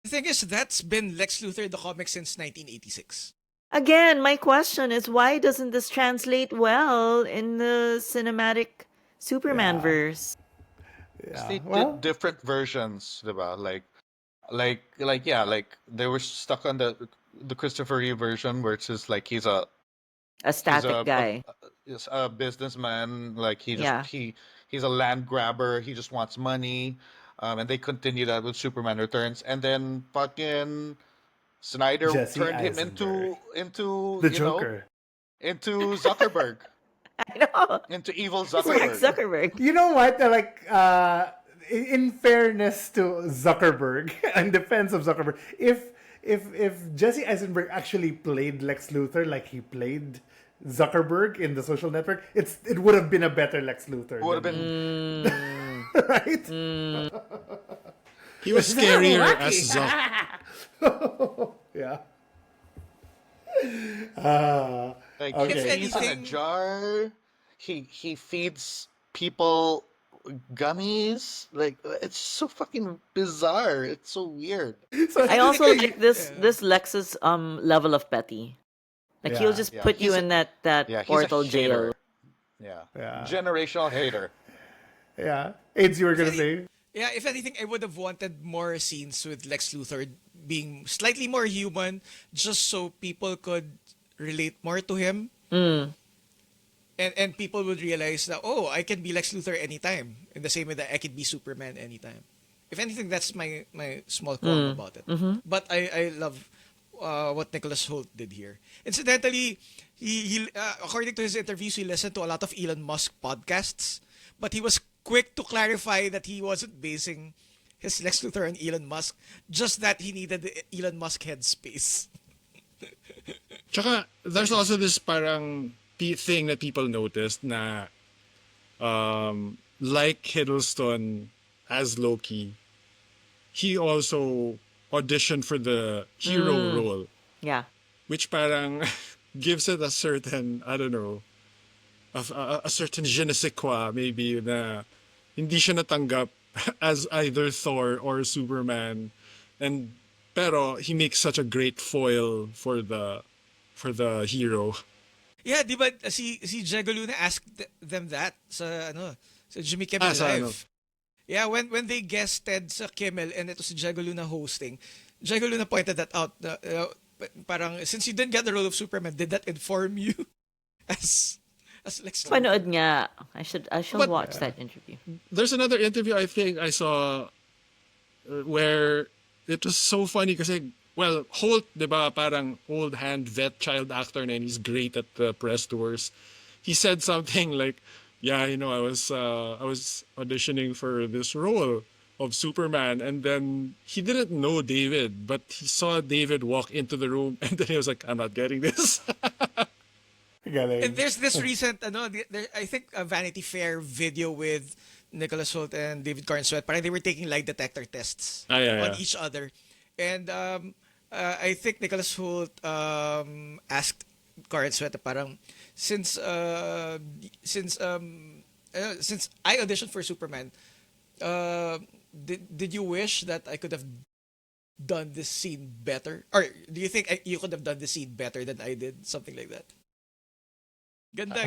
S5: The thing is, that's been Lex Luthor in the comics since 1986.
S2: Again, my question is, why doesn't this translate well in the cinematic Superman
S1: Yeah.
S2: verse?
S4: They
S1: Yeah.
S4: did
S1: Well,
S4: different versions, diba? Like yeah, like they were stuck on the Christopher Reeve version where it's just like
S2: A
S4: he's
S2: static guy.
S4: is a businessman, like
S2: Yeah.
S4: he's a land grabber, he just wants money. And they continue that with Superman Returns, and then fucking Snyder
S1: Jesse
S4: turned him
S1: Eisenberg,
S4: into
S1: the
S4: you know
S1: Joker.
S4: into Zuckerberg,
S2: I know.
S4: into evil
S2: He's like
S4: Zuckerberg.
S2: Zuckerberg.
S1: You know what? In fairness to Zuckerberg, in defense of Zuckerberg, if Jesse Eisenberg actually played Lex Luthor like he played Zuckerberg in The Social Network, it would have been a better Lex Luthor
S4: Would have
S1: than
S4: been
S1: right.
S3: He was scarier as Zuck.
S1: Yeah.
S4: like
S1: Okay.
S4: he pees in a
S5: anything-
S4: jar. He feeds people gummies. Like it's so fucking bizarre. It's so weird.
S1: So
S2: I also
S5: think I-
S2: like this Lex's level of petty. Like he'll
S1: Yeah,
S2: just
S4: yeah,
S2: put you
S4: he's
S2: in that
S4: Yeah, he's
S2: portal
S4: a hater.
S2: jail.
S4: Yeah.
S1: Yeah.
S4: Generational hater.
S1: Yeah. AIDS, you were gonna say?
S5: Yeah, if anything, I would have wanted more scenes with Lex Luthor being slightly more human, just so people could relate more to him. And people would realize that, oh, I can be Lex Luthor anytime. In the same way that I can be Superman anytime. If anything, that's my small qualm about it. But I love what Nicholas Hoult did here. Incidentally, he according to his interviews, he listened to a lot of Elon Musk podcasts, but he was quick to clarify that he wasn't basing his Lex Luthor on Elon Musk, just that he needed the Elon Musk headspace.
S3: Tsaka, there's also this parang thing that people noticed na like Hiddleston as Loki, he also auditioned for the hero role,
S2: Yeah.
S3: which parang gives it a certain, I don't know, a certain je ne sais quoi, maybe, na hindi siya natanggap as either Thor or Superman. And pero he makes such a great foil for the hero.
S5: Yeah, di ba si Diego Luna asked them that sa Jimmy Kimmel Live. Yeah, when they guested sa Kimmel and ito si Diego Luna hosting, Diego Luna pointed that out. Parang since you didn't get the role of Superman, did that inform you as Lex Luthor?
S2: Panood nga. I should
S5: But-
S2: watch that interview.
S3: There's another interview I think I saw where it was so funny kasi, well, Holt, di ba, parang old hand vet child actor na and he's great at the press tours. He said something like, yeah, I was auditioning for this role of Superman, and then he didn't know David, but he saw David walk into the room, and then he was like, I'm not getting this.
S1: Galing.
S5: And there's this recent, I think a Vanity Fair video with Nicholas Hoult and David Cornsweet. Parang they were taking lie detector tests
S3: Ah, yeah,
S5: on
S3: yeah.
S5: each other. And I think Nicholas Hoult asked Cornsweet parang since I auditioned for Superman, did you wish that I could have done this scene better? Or do you think you could have done this scene better than I did? Something like that. Ganda.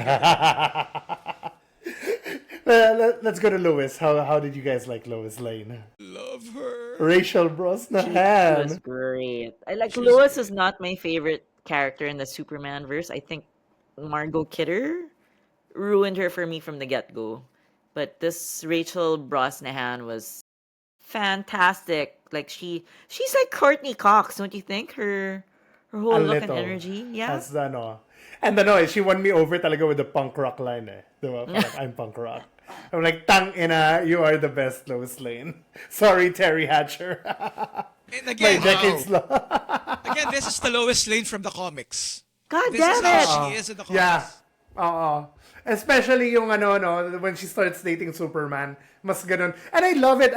S1: Let's go to Lois. How did you guys like Lois Lane?
S5: Love her.
S1: Rachel
S2: She was
S1: Brosnahan.
S2: great. I like
S5: She was
S2: Lois
S5: great.
S2: is not my favorite character in the Superman verse. I think Margot Kidder ruined her for me from the get-go. But this Rachel Brosnahan was fantastic. Like she's like Courtney Cox, don't you think? Her whole
S1: A
S2: look and
S1: little.
S2: energy. Yeah.
S1: As And she won me over talaga with the punk rock line eh. Diba? Parang, I'm punk rock. I'm like, tang ina, you are the best, Lois Lane. Sorry, Terry Hatcher.
S5: And
S1: My
S5: again,
S1: decades long.
S5: again, this is the Lois Lane from the comics.
S2: God
S5: This is
S2: damn
S5: how
S2: it!
S5: she is in the comics.
S1: Yeah. Oo. Especially yung ano, no, when she starts dating Superman. Mas ganun. And I love it.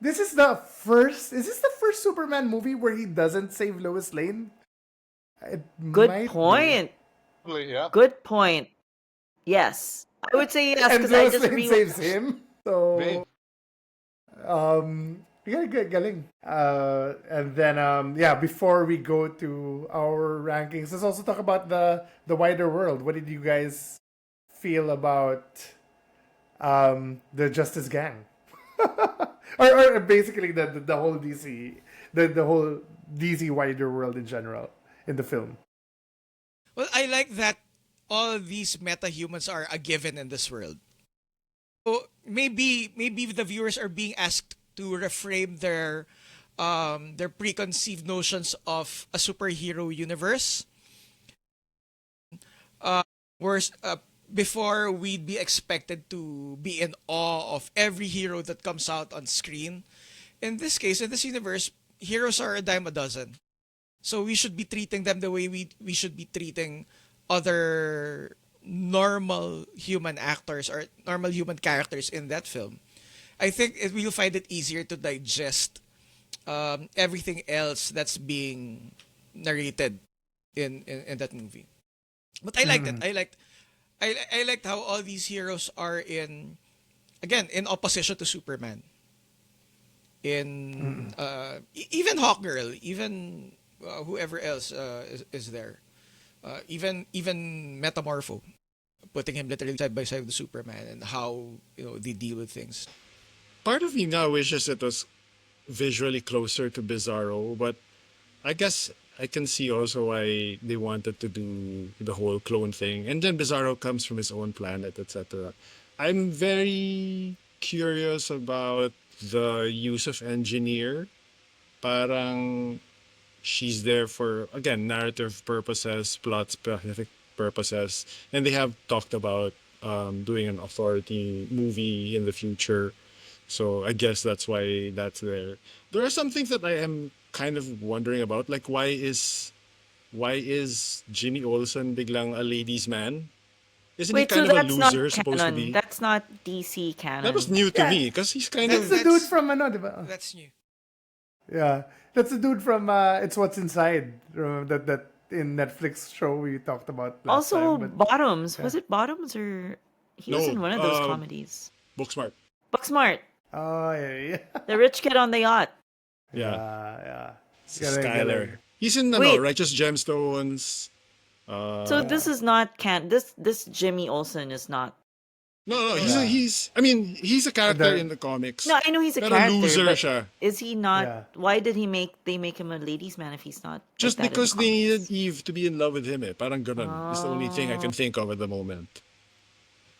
S1: This is is this the first Superman movie where he doesn't save Lois Lane? It
S2: Good
S1: might
S2: point.
S4: Yeah.
S2: Good point. Yes. I would say yes
S1: And
S2: because I
S1: Lois
S2: just
S1: Lane saves him.
S4: Babe.
S1: So, galing. And then, yeah, before we go to our rankings, let's also talk about the wider world. What did you guys feel about the Justice Gang? or basically the whole DC, the whole DC wider world in general in the film.
S5: Well, I like that all these meta-humans are a given in this world. So maybe the viewers are being asked to reframe their preconceived notions of a superhero universe. Whereas before we'd be expected to be in awe of every hero that comes out on screen. In this case, in this universe, heroes are a dime a dozen. So we should be treating them the way we should be treating other normal human actors or normal human characters in that film. I think we'll find it easier to digest everything else that's being narrated in that movie. But I liked it. I liked how all these heroes are in opposition to Superman. Even Hawkgirl, even whoever else is there, even Metamorpho, putting him literally side by side with Superman and how they deal with things.
S3: Part of me now wishes it was visually closer to Bizarro, but I guess I can see also why they wanted to do the whole clone thing. And then Bizarro comes from his own planet, etc. I'm very curious about the use of engineer. Parang she's there for, again, narrative purposes, plot specific purposes. And they have talked about doing an authority movie in the future. So I guess that's why that's there. There are some things that I am kind of wondering about, like why is Jimmy Olsen biglang a ladies' man? Isn't he
S2: Wait, so
S3: kind of a
S2: that's not
S3: loser supposed to
S2: canon.
S3: be?
S2: That's not DC
S3: That was
S2: canon.
S3: new to
S1: Yeah.
S3: me because he's kind
S1: That's
S3: of
S1: the
S5: That's-
S1: dude from ano, diba?
S5: That's new.
S1: Yeah, that's the dude from It's What's Inside. That in Netflix show we talked about last
S2: Also,
S1: time. But
S2: Bottoms. Was it Bottoms or he was
S3: No,
S2: in one of those comedies?
S3: Booksmart.
S2: Booksmart.
S1: oh yeah,
S2: The rich kid on the yacht.
S3: Yeah,
S1: yeah.
S3: Skyler. He's in
S2: Wait.
S3: Righteous Gemstones.
S2: So this is not this Jimmy Olsen is not.
S3: No,
S1: Yeah.
S3: he's a character
S1: The-
S3: in the comics.
S2: No, I know he's a
S3: Pero
S2: character,
S3: loser
S2: but
S3: siya.
S2: is he not?
S1: Yeah.
S2: Why did they make him a ladies' man if he's not?
S3: Just
S2: like that in
S3: because
S2: the
S3: they
S2: comics?
S3: needed Eve to be in love with him, eh. Parang ganun. It's the only thing I can think of at the moment.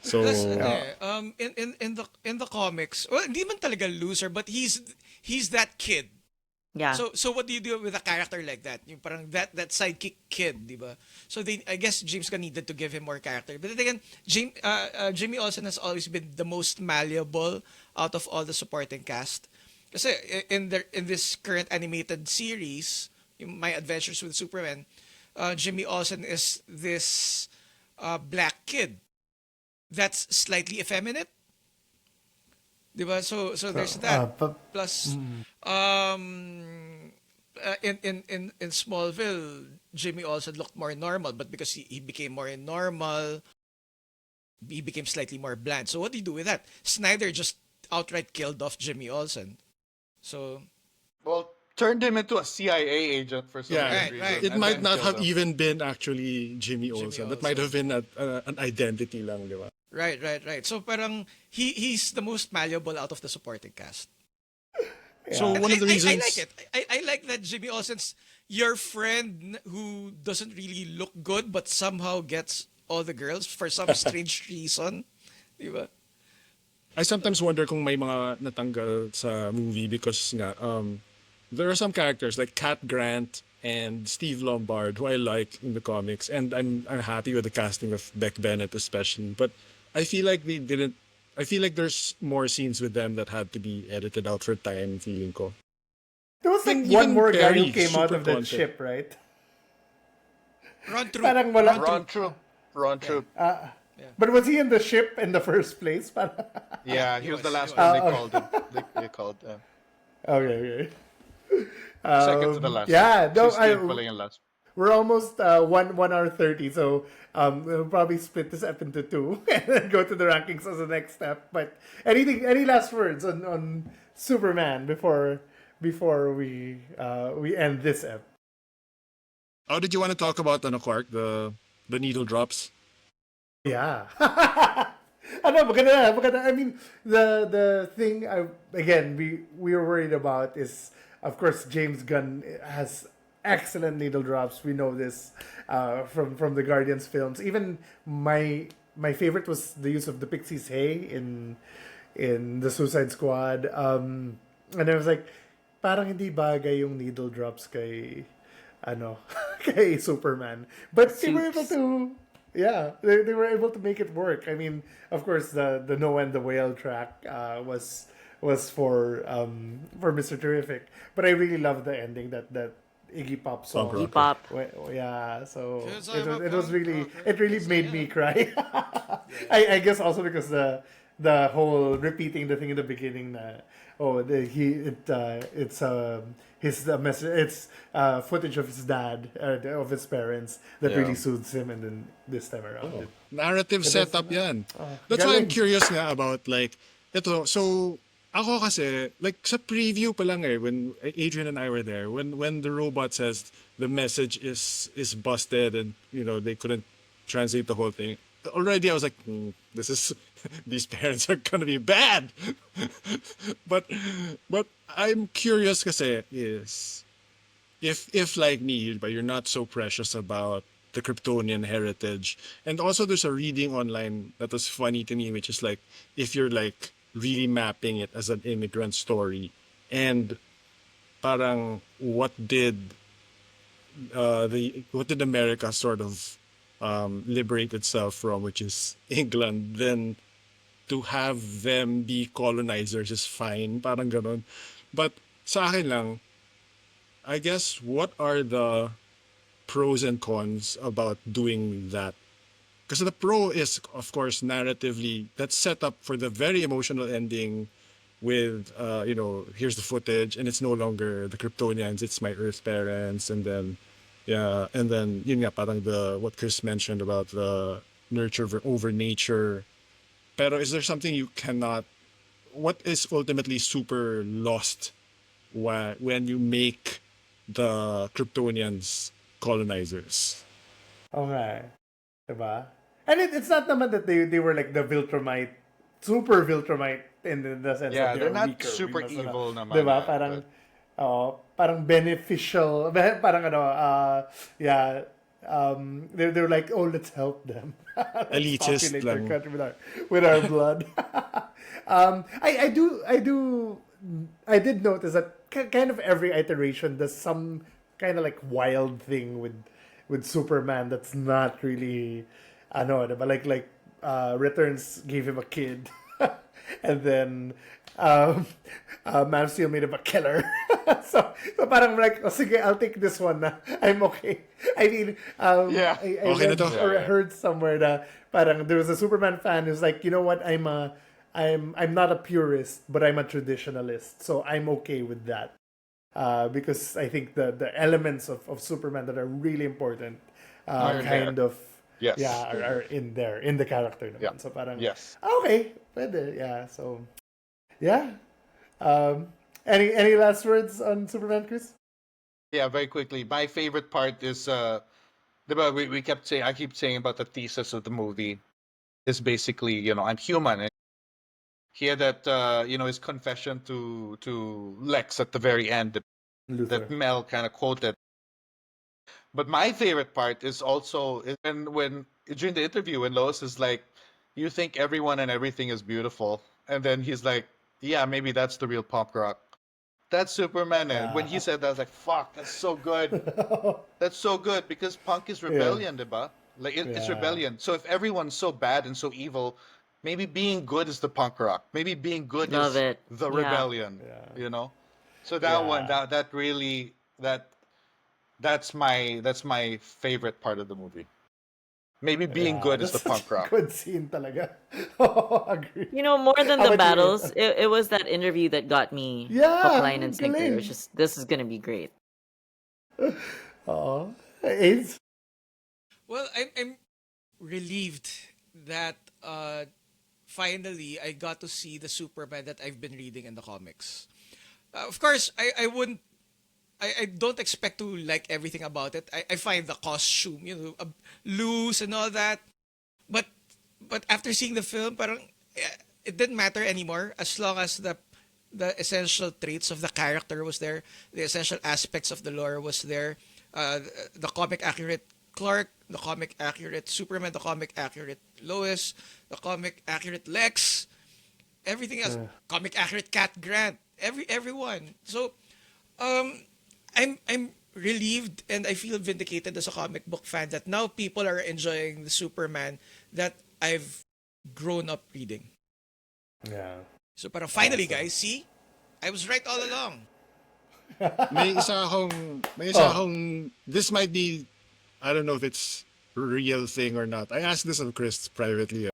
S3: So,
S5: Plus, in the comics, well, hindi man talaga loser, but he's that kid.
S2: Yeah.
S5: So what do you do with a character like that? Yung parang that sidekick kid, di ba? So I guess James Gunn needed to give him more character. But then again, Jimmy Olsen has always been the most malleable out of all the supporting cast. Kasi in this current animated series, yung My Adventures with Superman, Jimmy Olsen is this black kid that's slightly effeminate. Diba? So there's that. Plus, in Smallville, Jimmy also looked more normal, but because he became more normal, he became slightly more bland. So what do you do with that? Snyder just outright killed off Jimmy Olsen. So
S4: Well, turned him into a CIA agent for some
S3: yeah,
S4: reason.
S5: right.
S3: it
S4: and
S3: might
S4: then
S3: not
S4: killed
S3: have
S4: him.
S3: even been actually Jimmy Olsen. That might have been an identity lang, di ba?
S5: right. So parang he's the most malleable out of the supporting cast.
S3: So one of the reasons
S5: I like it. I like that Jimmy Olsen's your friend who doesn't really look good but somehow gets all the girls for some strange reason. Diba?
S3: I sometimes wonder kung may mga natanggal sa movie because nga, there are some characters like Cat Grant and Steve Lombard who I like in the comics, and I'm happy with the casting of Beck Bennett especially. But I feel like they didn't. I feel like there's more scenes with them that had to be edited out for time. Feeling ko.
S1: there was like
S3: Even
S1: one more guy
S3: Perry,
S1: who came out
S3: super
S1: of that
S3: content.
S1: ship, right?
S5: Run through.
S1: Parang wala.
S5: Run
S4: Ron
S5: through.
S4: Troop. Ron Troop.
S5: Yeah.
S1: But was he in the ship in the first place?
S4: Yeah,
S5: He
S4: he was the
S5: was. He
S4: last
S5: was.
S4: one they
S1: okay.
S4: called him. They called
S1: Okay.
S4: second to the last.
S1: Yeah, no,
S4: 16th pala yung last.
S1: we're almost 1 hour 30, so we'll probably split this up into two and then go to the rankings as the next step. But any last words on Superman before we end this ep?
S3: Oh, did you want to talk about Quark, the needle drops?
S1: Yeah. Maganda. I mean, the thing again we were worried about is, of course, James Gunn has excellent needle drops. We know this from the Guardians films. Even my favorite was the use of the Pixies Hay in the Suicide Squad. And I was like, parang hindi bagay yung needle drops kay kay Superman. But they were able to. Yeah, they were able to make it work. I mean, of course, the Noah and the Whale track was for Mr. Terrific, but I really love the ending, that Iggy Pop song.
S3: Punk
S2: Iggy Pop.
S1: Yeah, so
S5: 'Cause I'm a
S1: it was
S5: punk
S1: really
S5: rocker,
S1: it really
S5: yes, I
S1: made
S5: am.
S1: me cry. I guess also because the whole repeating the thing in the beginning. It's his message. It's footage of his dad, of his parents, that
S4: Yeah.
S1: really soothes him, and then this time around,
S3: Narrative
S1: was-
S3: setup yan. That's why I'm
S1: galing.
S3: curious nga about like ito. So ako kasi like sa preview pa lang when Adrian and I were there, when the robot says the message is busted and they couldn't translate the whole thing. Already I was like, this is these parents are gonna be bad. but I'm curious kasi is if like me, but you're not so precious about the Kryptonian heritage. And also there's a reading online that was funny to me, which is like if you're like really mapping it as an immigrant story and parang what did America sort of liberate itself from, which is England, then to have them be colonizers is fine, parang ganon. But sa akin lang, I guess what are the pros and cons about doing that? Because the pro is, of course, narratively, that's set up for the very emotional ending with, here's the footage, and it's no longer the Kryptonians, it's my Earth parents, and then, yeah, and then, yun nga, parang what Chris mentioned about the nurture over nature. Pero is there something you cannot, what is ultimately super lost when you make the Kryptonians colonizers?
S1: Okay. Diba? And it's not naman that they were like the Viltrumite, super Viltrumite in the sense
S4: Yeah,
S1: that
S4: they're not
S1: weaker.
S4: super
S1: We must
S4: evil naman.
S1: Diba?
S4: Yeah,
S1: Parang beneficial, parang yeah, they're like, oh, let's help them. Let's
S3: Elitist
S1: populate their
S3: lang.
S1: country with our blood. I did notice that kind of every iteration does some kind of like wild thing with Superman that's not really diba? Like Returns gave him a kid. And then Man of Steel made him a killer. so parang like, oh, sige, I'll take this one na. I'm okay. I mean,
S4: Yeah.
S1: I
S3: Okay na
S1: read
S3: to.
S1: or heard somewhere that parang there was a Superman fan who's like, you know what, I'm not a purist, but I'm a traditionalist, so I'm okay with that. Because I think the elements of Superman that are really important
S4: Are
S1: kind
S4: there.
S1: of
S4: Yes.
S1: are in there, in the character naman.
S4: Yeah.
S1: So parang
S4: Yes.
S1: okay, pwede. Yeah, so yeah. Any last words on Superman, Chris?
S4: Yeah, very quickly. My favorite part is diba, we kept saying, I keep saying about the thesis of the movie is basically, I'm human. And he had that his confession to Lex at the very end that
S1: Luther.
S4: Mel kind of quoted. But my favorite part is also when during the interview when Lois is like, "You think everyone and everything is beautiful," and then he's like, "Yeah, maybe that's the real punk rock." That's Superman. And when he said that, I was like, "Fuck, that's so good. That's so good because punk is rebellion, diba? Like it's
S1: Yeah.
S4: rebellion. So if everyone's so bad and so evil, maybe being good is the punk rock. Maybe being good
S2: Love
S4: is
S2: it.
S4: the
S2: Yeah.
S4: rebellion.
S1: Yeah.
S4: You know. So that one,
S1: Yeah.
S4: that really that That's my favorite part of the movie. Maybe being good is
S1: That's
S4: the
S1: such
S4: punk
S1: a
S4: rock.
S1: good scene talaga. Oh, agree.
S2: You know, more than
S1: How
S2: the
S1: about you?
S2: battles, it was that interview that got me hook,
S1: Yeah,
S2: line, and sinker. It was
S1: galing.
S2: just, this is gonna be great.
S1: Oh, AIDS.
S5: Well, I'm relieved that finally I got to see the Superman that I've been reading in the comics. Of course, I wouldn't. I don't expect to like everything about it. I find the costume, loose and all that. But after seeing the film, parang it didn't matter anymore as long as the essential traits of the character was there, the essential aspects of the lore was there, the comic accurate Clark, the comic accurate Superman, the comic accurate Lois, the comic accurate Lex, everything else, comic accurate Cat Grant, everyone. So I'm relieved and I feel vindicated as a comic book fan that now people are enjoying the Superman that I've grown up reading.
S1: Yeah.
S5: So parang finally
S1: Awesome.
S5: guys, see? I was right all along.
S3: May isa
S1: Oh,
S3: akong, this might be, I don't know if it's a real thing or not. I asked this of Chris privately.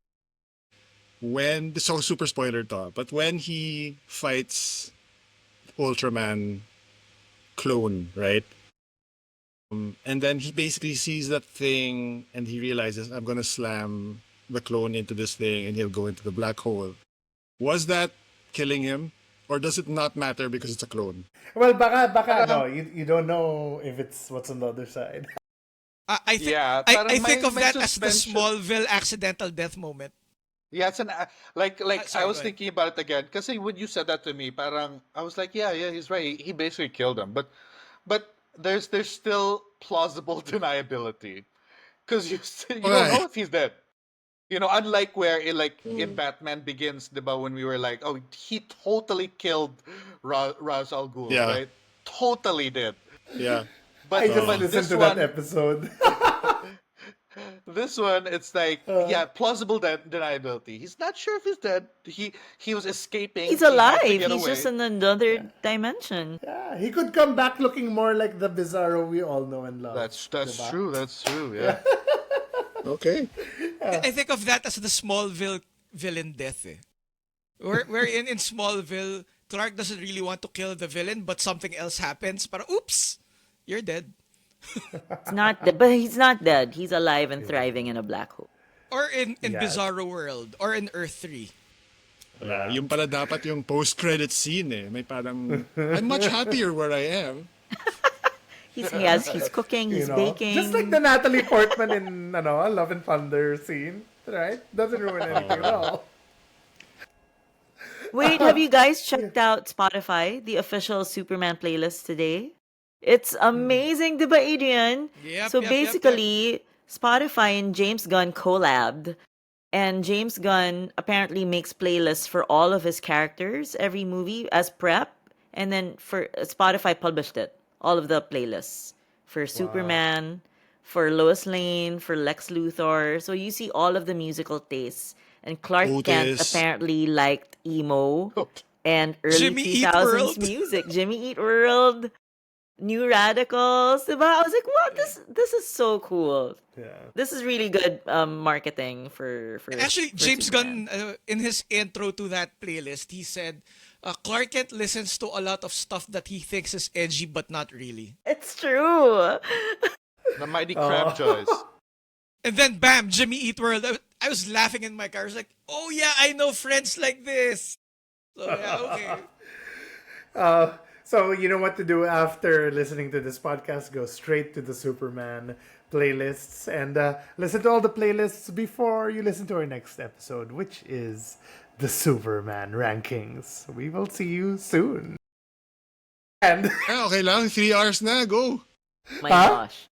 S3: When, so super spoiler to, but when he fights Ultraman clone, right? And then he basically sees that thing and he realizes, I'm gonna slam the clone into this thing and he'll go into the black hole. Was that killing him? Or does it not matter because it's a clone?
S1: well, baka
S4: Parang,
S1: no. You don't know if it's what's on the other side.
S5: I think
S4: yeah,
S5: I
S4: parang
S5: think of
S4: my
S5: that as the
S4: suspension.
S5: Smallville accidental death moment.
S4: Yeah, it's like I
S5: Sorry, go
S4: was
S5: ahead.
S4: thinking about it again because when you said that to me, parang I was like, yeah, he's right. He basically killed him, but there's still plausible deniability because you don't
S3: Okay.
S4: know if he's dead. Unlike where in Batman Begins, diba, when we were like, oh, he totally killed Ra's al Ghul,
S3: Yeah,
S4: right? Totally did.
S3: yeah.
S1: I
S4: But
S1: just
S3: Uh,
S4: but
S1: listened
S4: this
S1: to that
S4: one,
S1: episode.
S4: this one, it's like,
S1: Uh,
S4: yeah, plausible deniability. He's not sure if he's dead. He was escaping.
S2: He's
S4: He had to
S2: alive.
S4: get
S2: He's just
S4: away.
S2: in another
S1: yeah.
S2: dimension.
S1: Yeah, he could come back looking more like the Bizarro we all know and love.
S4: That's
S1: Diba?
S4: true. That's true.
S1: Yeah.
S4: Yeah.
S3: okay.
S5: I think of that as the Smallville villain death. Where in Smallville, Clark doesn't really want to kill the villain, but something else happens. But oops, you're dead.
S2: It's not dead, but he's not dead. He's alive and
S1: He's alive.
S2: thriving in a black hole.
S5: Or in
S1: Yes.
S5: Bizarro World, or in Earth 3.
S1: Yeah.
S3: Yung pala dapat yung post-credit scene eh. May parang, I'm much happier where I am.
S2: He's cooking, he's
S1: Just like the
S2: baking.
S1: Natalie Portman in Love and Thunder scene, right? Doesn't ruin anything at all.
S2: Wait, have you guys checked out Spotify, the official Superman playlist today? It's amazing, diba, Adrian?
S5: Yep,
S2: So
S5: yep, yep, yep.
S2: basically, Spotify and James Gunn collabed, and James Gunn apparently makes playlists for all of his characters every movie as prep, and then for Spotify published it, all of the playlists for
S1: Wow.
S2: Superman, for Lois Lane, for Lex Luthor. So you see all of the musical tastes. And Clark Kent
S3: Otis.
S2: apparently liked emo and early
S5: Jimmy Eat
S2: 2000s
S5: World.
S2: music. Jimmy Eat World, New Radicals. Diba? I was like, what? This is so cool.
S1: Yeah.
S2: This is really good marketing
S5: Actually,
S2: for
S5: James
S2: Superman.
S5: Gunn, in his intro to that playlist, he said, Clark Kent listens to a lot of stuff that he thinks is edgy, but not really.
S2: It's true.
S4: The Mighty Crab Joys.
S1: Oh.
S5: And then, bam, Jimmy Eat World. I was laughing in my car. I was like, oh yeah, I know friends like this. So yeah, okay.
S1: So you know what to do after listening to this podcast? Go straight to the Superman playlists and listen to all the playlists before you listen to our next episode, which is the Superman rankings. We will see you soon. And
S3: Ah, okay lang. 3 hours na. Go.
S2: My
S1: Huh?
S2: gosh.